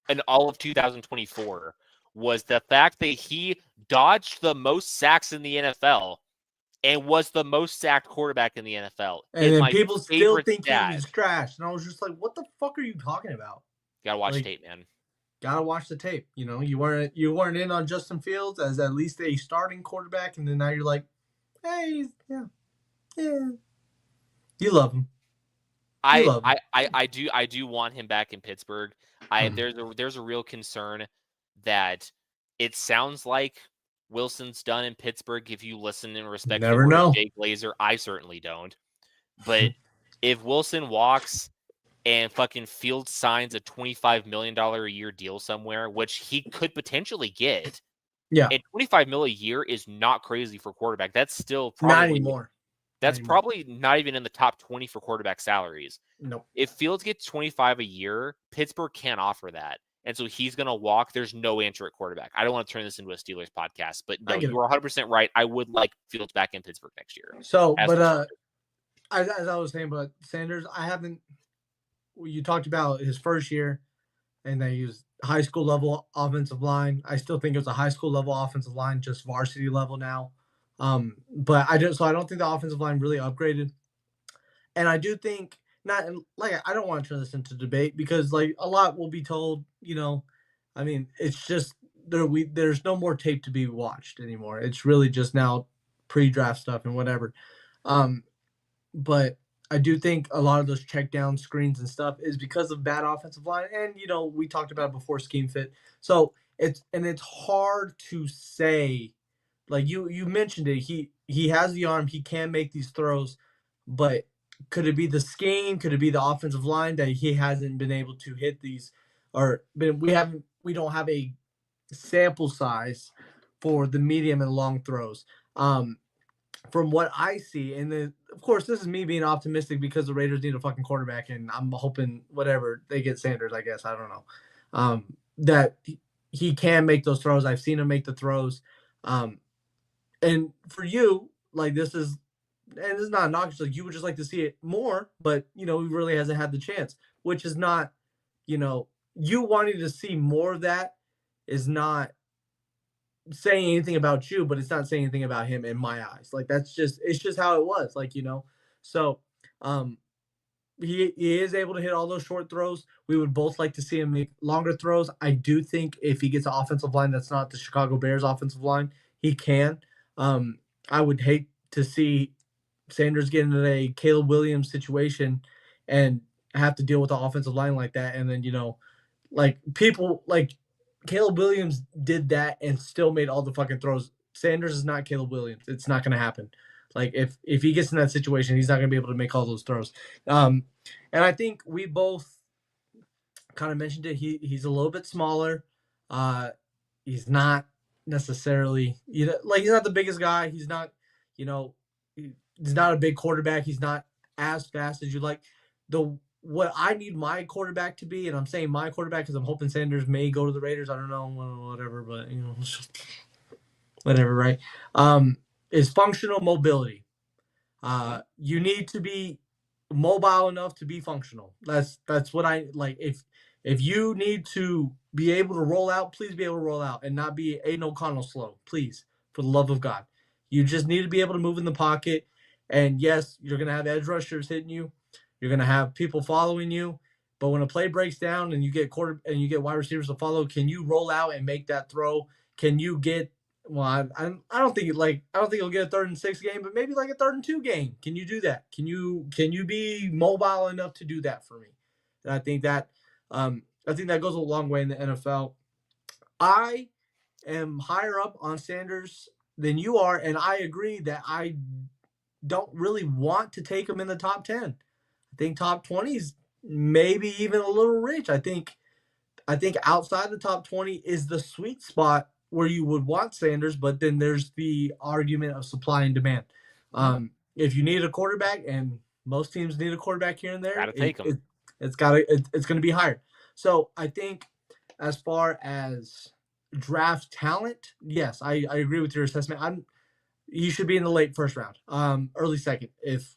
in all of 2024 was the fact that he dodged the most sacks in the NFL and was the most sacked quarterback in the NFL. And then people still think he was trash, and I was just like, "What the fuck are you talking about?" Gotta watch tape, man. Gotta watch the tape. You weren't in on Justin Fields as at least a starting quarterback, and then now you're like, "Hey, yeah, you love him." I do want him back in Pittsburgh. There's a real concern that it sounds like Wilson's done in Pittsburgh. If you listen and respect the word of Jay Glazer, I certainly don't. But if Wilson walks and fucking Fields signs a $25 million a year deal somewhere, which he could potentially get, and $25 million a year is not crazy for quarterback. That's still probably not anymore. That's probably not even in the top 20 for quarterback salaries. Nope. If Fields gets 25 a year, Pittsburgh can't offer that. And so he's going to walk. There's no answer at quarterback. I don't want to turn this into a Steelers podcast, but no, you are 100% right. I would like Fields back in Pittsburgh next year. So, but as I was saying, but Sanders, you talked about his first year and that he was high school level offensive line. I still think it was a high school level offensive line, just varsity level now. But I don't think the offensive line really upgraded. And I do think I don't want to turn this into debate because a lot will be told, it's just there's no more tape to be watched anymore. It's really just now pre-draft stuff and whatever. But I do think a lot of those check down screens and stuff is because of bad offensive line. And, we talked about it before, scheme fit. So it's hard to say, like you mentioned it. He has the arm, he can make these throws, but could it be the scheme? Could it be the offensive line that he hasn't been able to hit these, we don't have a sample size for the medium and long throws. From what I see, and of course, this is me being optimistic because the Raiders need a fucking quarterback, and I'm hoping whatever they get Sanders, I guess, I don't know, that he can make those throws. I've seen him make the throws. And for you, this is not a knock. Like you would just like to see it more, but he really hasn't had the chance, which is not, you wanting to see more of that is not saying anything about you, but it's not saying anything about him in my eyes. It's just how it was, so he is able to hit all those short throws. We would both like to see him make longer throws. I do think if he gets an offensive line that's not the Chicago Bears offensive line, he can. I would hate to see Sanders get into a Caleb Williams situation and have to deal with the offensive line like that. And then, people like Caleb Williams did that and still made all the fucking throws. Sanders is not Caleb Williams. It's not going to happen. If he gets in that situation, he's not going to be able to make all those throws. And I think we both kind of mentioned it. He's a little bit smaller. He's not necessarily, he's not the biggest guy. He's not, he's not a big quarterback. He's not as fast as you like. What I need my quarterback to be, and I'm saying my quarterback because I'm hoping Sanders may go to the Raiders. I don't know, whatever, but whatever, right? Is functional mobility. You need to be mobile enough to be functional. That's what I like. If you need to be able to roll out, please be able to roll out and not be Aiden O'Connell slow, please, for the love of God. You just need to be able to move in the pocket. And yes, you're gonna have edge rushers hitting you. You're going to have people following you. But when a play breaks down and you get wide receivers to follow, can you roll out and make that throw? Can you get I don't think you'll get a 3rd and 6 game, but maybe like a 3rd and 2 game. Can you do that? Can you be mobile enough to do that for me? And I think that goes a long way in the NFL. I am higher up on Sanders than you are, and I agree that I don't really want to take him in the top 10. I think top 20 is maybe even a little rich. I think outside the top 20 is the sweet spot where you would want Sanders, but then there's the argument of supply and demand. If you need a quarterback, and most teams need a quarterback here and there, gotta take him. It's going to be higher. So I think as far as draft talent, yes, I agree with your assessment. You should be in the late first round, early second, if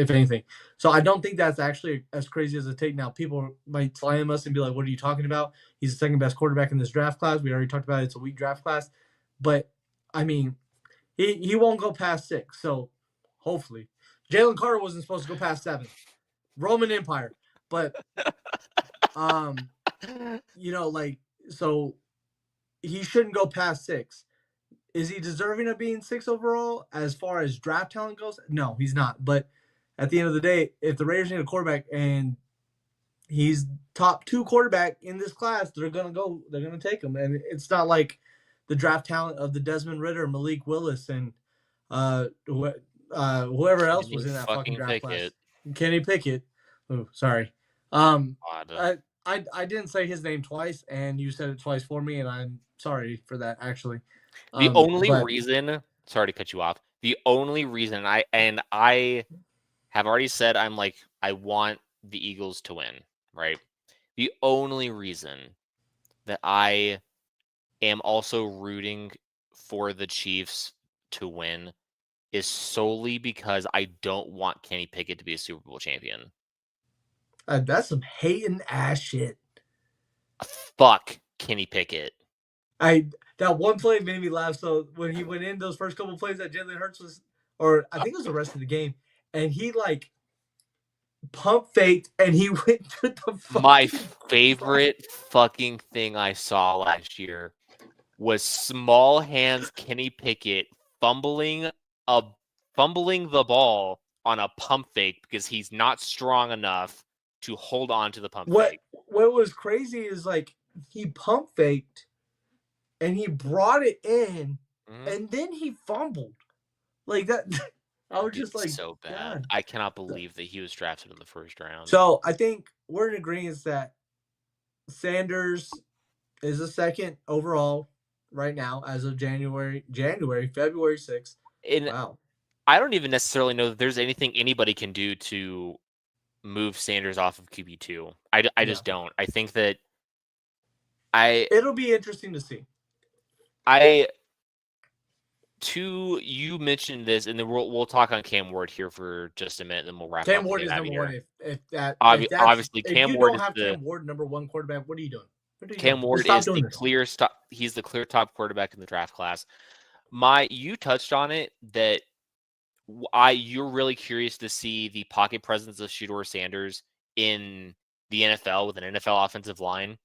anything. So I don't think that's actually as crazy as a take. Now, people might slam us and be like, what are you talking about? He's the second best quarterback in this draft class. We already talked about it. It's a weak draft class. But, I mean, he won't go past 6. So, hopefully. Jalen Carter wasn't supposed to go past 7. Roman Empire. But, so he shouldn't go past 6. Is he deserving of being 6 overall as far as draft talent goes? No, he's not. But at the end of the day, if the Raiders need a quarterback and he's top 2 quarterback in this class, they're going to take him. And it's not like the draft talent of the Desmond Ridder, Malik Willis, and whoever else was in that fucking draft class. Kenny Pickett. Oh, sorry. I didn't say his name twice, and you said it twice for me, and I'm sorry for that, actually. The only reason, sorry to cut you off. The only reason I have already said I want the Eagles to win, right? The only reason that I am also rooting for the Chiefs to win is solely because I don't want Kenny Pickett to be a Super Bowl champion. That's some hating ass shit. Fuck Kenny Pickett. That one play made me laugh. So when he went in those first couple of plays that Jalen Hurts was, or I think it was the rest of the game, and he pump faked and he went to the fucking My favorite fucking thing I saw last year was small hands Kenny Pickett fumbling the ball on a pump fake because he's not strong enough to hold on to the pump fake. What was crazy is he pump faked and he brought it in and then he fumbled. Like that. I was just so bad. God. I cannot believe that he was drafted in the first round. So I think we're in agreement that Sanders is a second overall right now as of February 6th. Wow. I don't even necessarily know that there's anything anybody can do to move Sanders off of QB2. I just don't. I think that it'll be interesting to see. You mentioned this, and then we'll talk on Cam Ward here for just a minute, and then we'll wrap up. Cam Ward is number one. Obviously, Cam Ward is Cam Ward number one quarterback. What are you doing? Cam Ward is the clear he's the clear top quarterback in the draft class. You touched on it that you're really curious to see the pocket presence of Shedeur Sanders in the NFL with an NFL offensive line.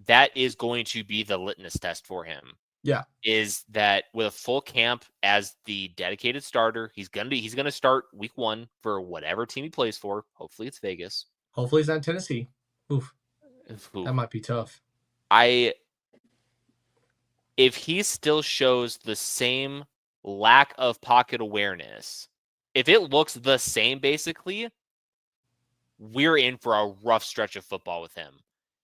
That is going to be the litmus test for him. Yeah. Is that with a full camp as the dedicated starter, he's gonna start week 1 for whatever team he plays for. Hopefully it's Vegas. Hopefully it's not Tennessee. Oof. That might be tough. If he still shows the same lack of pocket awareness, if it looks the same, basically, we're in for a rough stretch of football with him.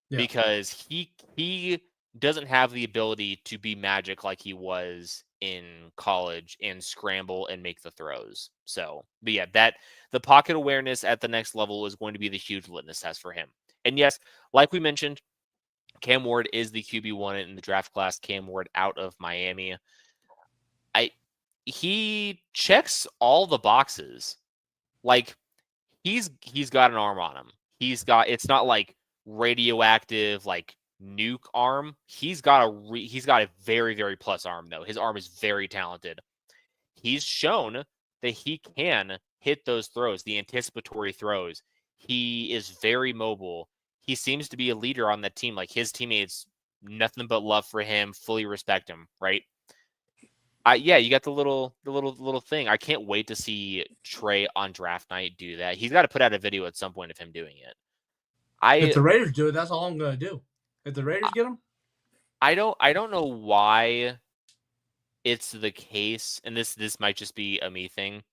Yeah. Because he doesn't have the ability to be magic like he was in college and scramble and make the throws. So, but yeah, the pocket awareness at the next level is going to be the huge litmus test for him. And yes, like we mentioned, Cam Ward is the QB1 in the draft class. Cam Ward out of Miami. He checks all the boxes. He's got an arm on him. It's not like radioactive, nuke arm. He's got a very, very plus arm though. His arm is very talented. He's shown that he can hit those throws, the anticipatory throws. He is very mobile. He seems to be a leader on that team. Like his teammates, nothing but love for him, fully respect him, right? Yeah, you got the little thing. I can't wait to see Trey on draft night do that. He's got to put out a video at some point of him doing it. If the Raiders do it, that's all I'm gonna do. If the Raiders get him, I don't know why it's the case, and this might just be a me thing.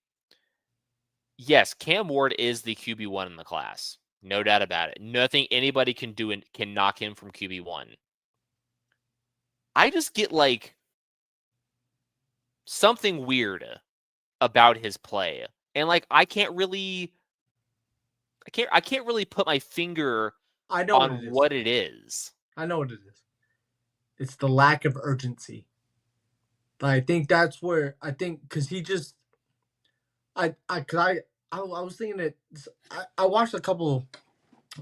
Yes, Cam Ward is the QB1 in the class. No doubt about it. Nothing anybody can do and can knock him from QB1. I just get like something weird about his play. And like I can't really put my finger on what it is. I know what it is. It's the lack of urgency. I think that's where because he just I was thinking that I watched a couple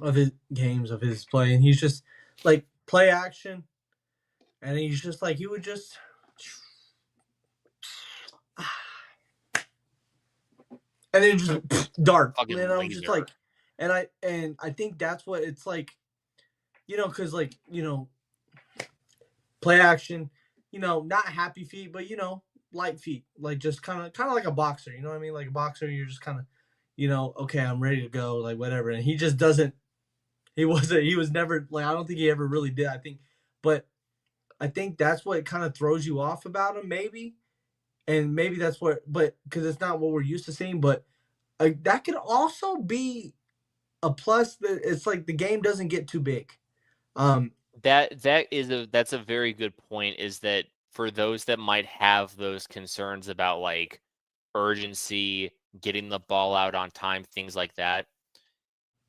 of his games of his play, and he's just like play action, and he's just like he would just and then just dart. Fucking And I'm laser. just like, and I think that's what it's like, because like play action, not happy feet, but light feet, like just kind of like a boxer. You know what I mean? Like a boxer, you're just kind of, okay, I'm ready to go, like whatever. And he just doesn't. He was never like I don't think he ever really did. But I think that's what kind of throws you off about him, maybe. And maybe that's but because it's not what we're used to seeing, but that could also be a plus. That it's like the game doesn't get too big. That's a very good point. Is that for those that might have those concerns about like urgency, getting the ball out on time, things like that.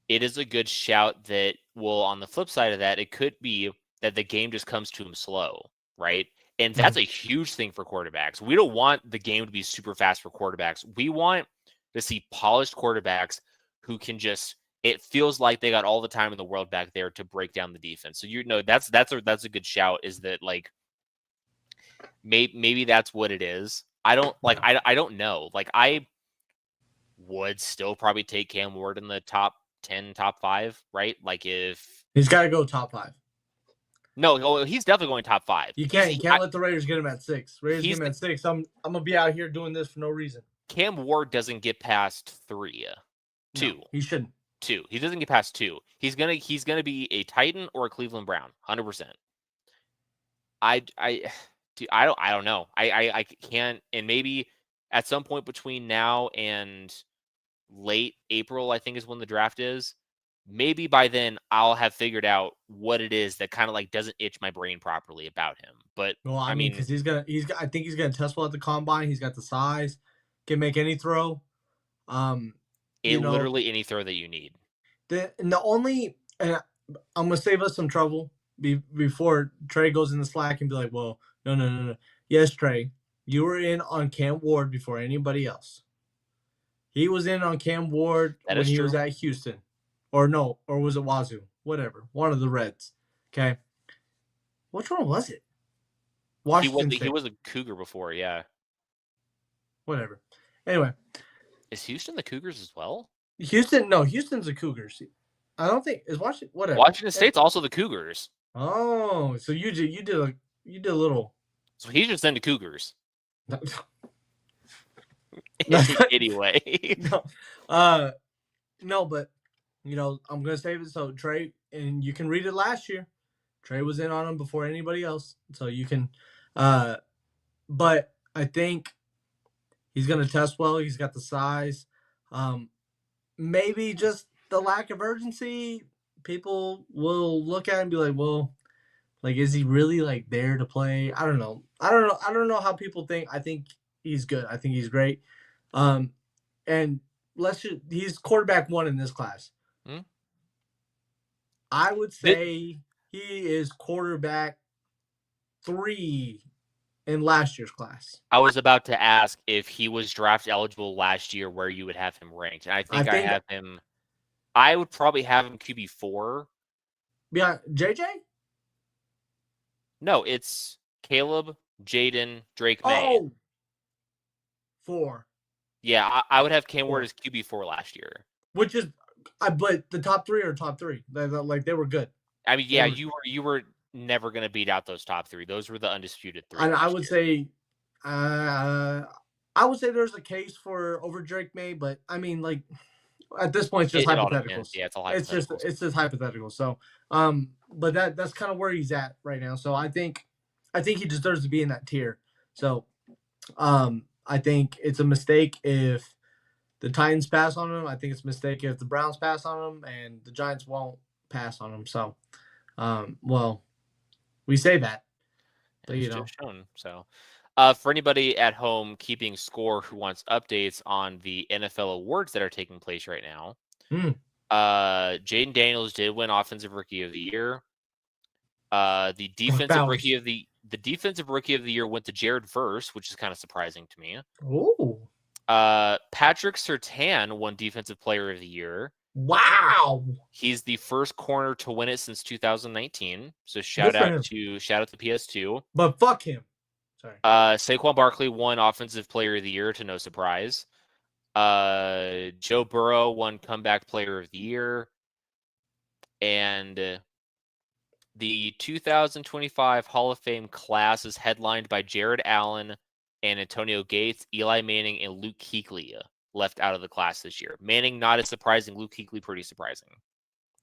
It is a good shout that, well, on the flip side of that, it could be that the game just comes to him slow, right? And that's a huge thing for quarterbacks. We don't want the game to be super fast for quarterbacks. We want to see polished quarterbacks who can just, it feels like they got all the time in the world back there to break down the defense. So that's a good shout, is that like maybe that's what it is. I don't know. Like I would still probably take Cam Ward in the top 10, top 5, right? Like if he's got to go top 5. No, he's definitely going top 5. You can't let the Raiders get him at 6. Raiders get him at 6. I'm gonna be out here doing this for no reason. Cam Ward doesn't get past 3, 2. No, he shouldn't. 2. He doesn't get past 2. He's gonna be a Titan or a Cleveland Brown, 100%. I don't know. I can't. And maybe at some point between now and late April, I think is when the draft is. Maybe by then I'll have figured out what it is that kind of like doesn't itch my brain properly about him. But well, I mean, because I think he's gonna test well at the combine. He's got the size, can make any throw. Literally any throw that you need. And I'm gonna save us some trouble before Trey goes in the Slack and be like, well, no. Yes, Trey, you were in on Cam Ward before anybody else. He was in on Cam Ward when he was at Houston. Or was it Wazoo? Whatever. One of the Reds. Okay. Which one was it? Washington State. He was a Cougar before, yeah. Whatever. Anyway. Is Houston the Cougars as well? Houston's the Cougars. I don't think is Washington. Whatever. Washington State's also the Cougars. Oh, so you did a little. So he's just into Cougars. Anyway. No, but I'm gonna save it. So Trey, and you can read it last year. Trey was in on him before anybody else, so you can. But I think he's gonna test well. He's got the size. Maybe just the lack of urgency. People will look at it and be like, "Well, like, is he really like there to play?" I don't know. I don't know how people think. I think he's good. I think he's great. And he's quarterback 1 in this class. I would say he is quarterback 3 in last year's class. I was about to ask if he was draft eligible last year, where you would have him ranked. And I think I have him. I would probably have him QB4. Yeah, JJ? No, it's Caleb, Jaden, Drake May. Oh, 4. Yeah, I would have Cam Ward as QB4 last year. Which is, but the top 3 are top 3. Like they were good. I mean, yeah, you were never going to beat out those top 3. Those were the undisputed 3. And I would say there's a case for over Drake May, but I mean, like at this point, it's just hypotheticals. Yeah, it's all hypothetical. It's just hypothetical. So, but that's kind of where he's at right now. So I think he deserves to be in that tier. So, I think it's a mistake if the Titans pass on him. I think it's a mistake if the Browns pass on him, and the Giants won't pass on him. So, well, we say that, but you know. Shown, so. For anybody at home keeping score who wants updates on the NFL awards that are taking place right now, Jaden Daniels did win Offensive Rookie of the Year. The defensive rookie of the year went to Jared Verse, which is kind of surprising to me. Ooh. Patrick Surtain won Defensive Player of the Year. Wow. He's the first corner to win it since 2019. So shout out to PS2. But fuck him. Sorry. Saquon Barkley won Offensive Player of the Year to no surprise. Joe Burrow won Comeback Player of the Year. And the 2025 Hall of Fame class is headlined by Jared Allen and Antonio Gates, Eli Manning, and Luke Kuechly left out of the class this year. Manning, not as surprising. Luke Kuechly, pretty surprising.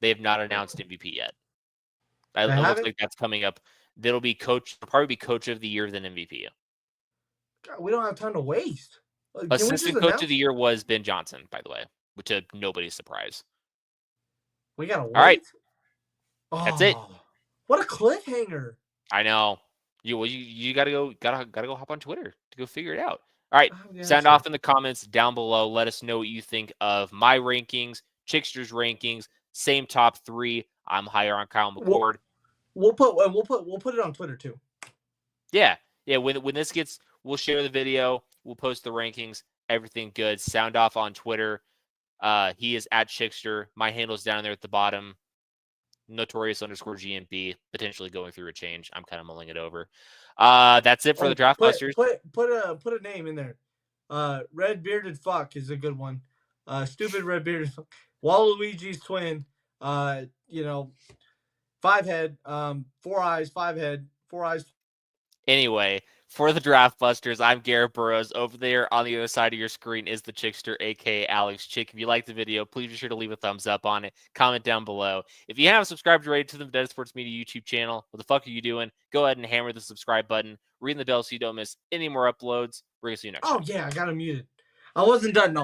They have not announced MVP yet. It looks like that's coming up. That'll be probably be Coach of the Year than MVP. God, we don't have time to waste. Assistant Coach of the Year was Ben Johnson, by the way, to nobody's surprise. We gotta wait. All right, that's it. What a cliffhanger! I know. You gotta go hop on Twitter to go figure it out. All right, sound off in the comments down below. Let us know what you think of my rankings, Chickster's rankings, same top 3. I'm higher on Kyle McCord. We'll put it on Twitter too. Yeah. When this gets, we'll share the video. We'll post the rankings. Everything good. Sound off on Twitter. He is at Chickster. My handle's down there at the bottom. Notorious_GMB. Potentially going through a change. I'm kind of mulling it over. That's it for the Draft Busters. Put a name in there. Red bearded fuck is a good one. Stupid red bearded fuck. Waluigi's twin. 5 head, 4 eyes, 5 head, 4 eyes. Anyway, for the Draft Busters, I'm Garrett Burrows. Over there on the other side of your screen is the Chickster, aka Alex Chick. If you like the video, please be sure to leave a thumbs up on it. Comment down below. If you haven't subscribed already to the Dead Sports Media YouTube channel, what the fuck are you doing? Go ahead and hammer the subscribe button. Ring the bell so you don't miss any more uploads. We're going to see you next time. Oh, yeah, I got him muted. I wasn't done. No.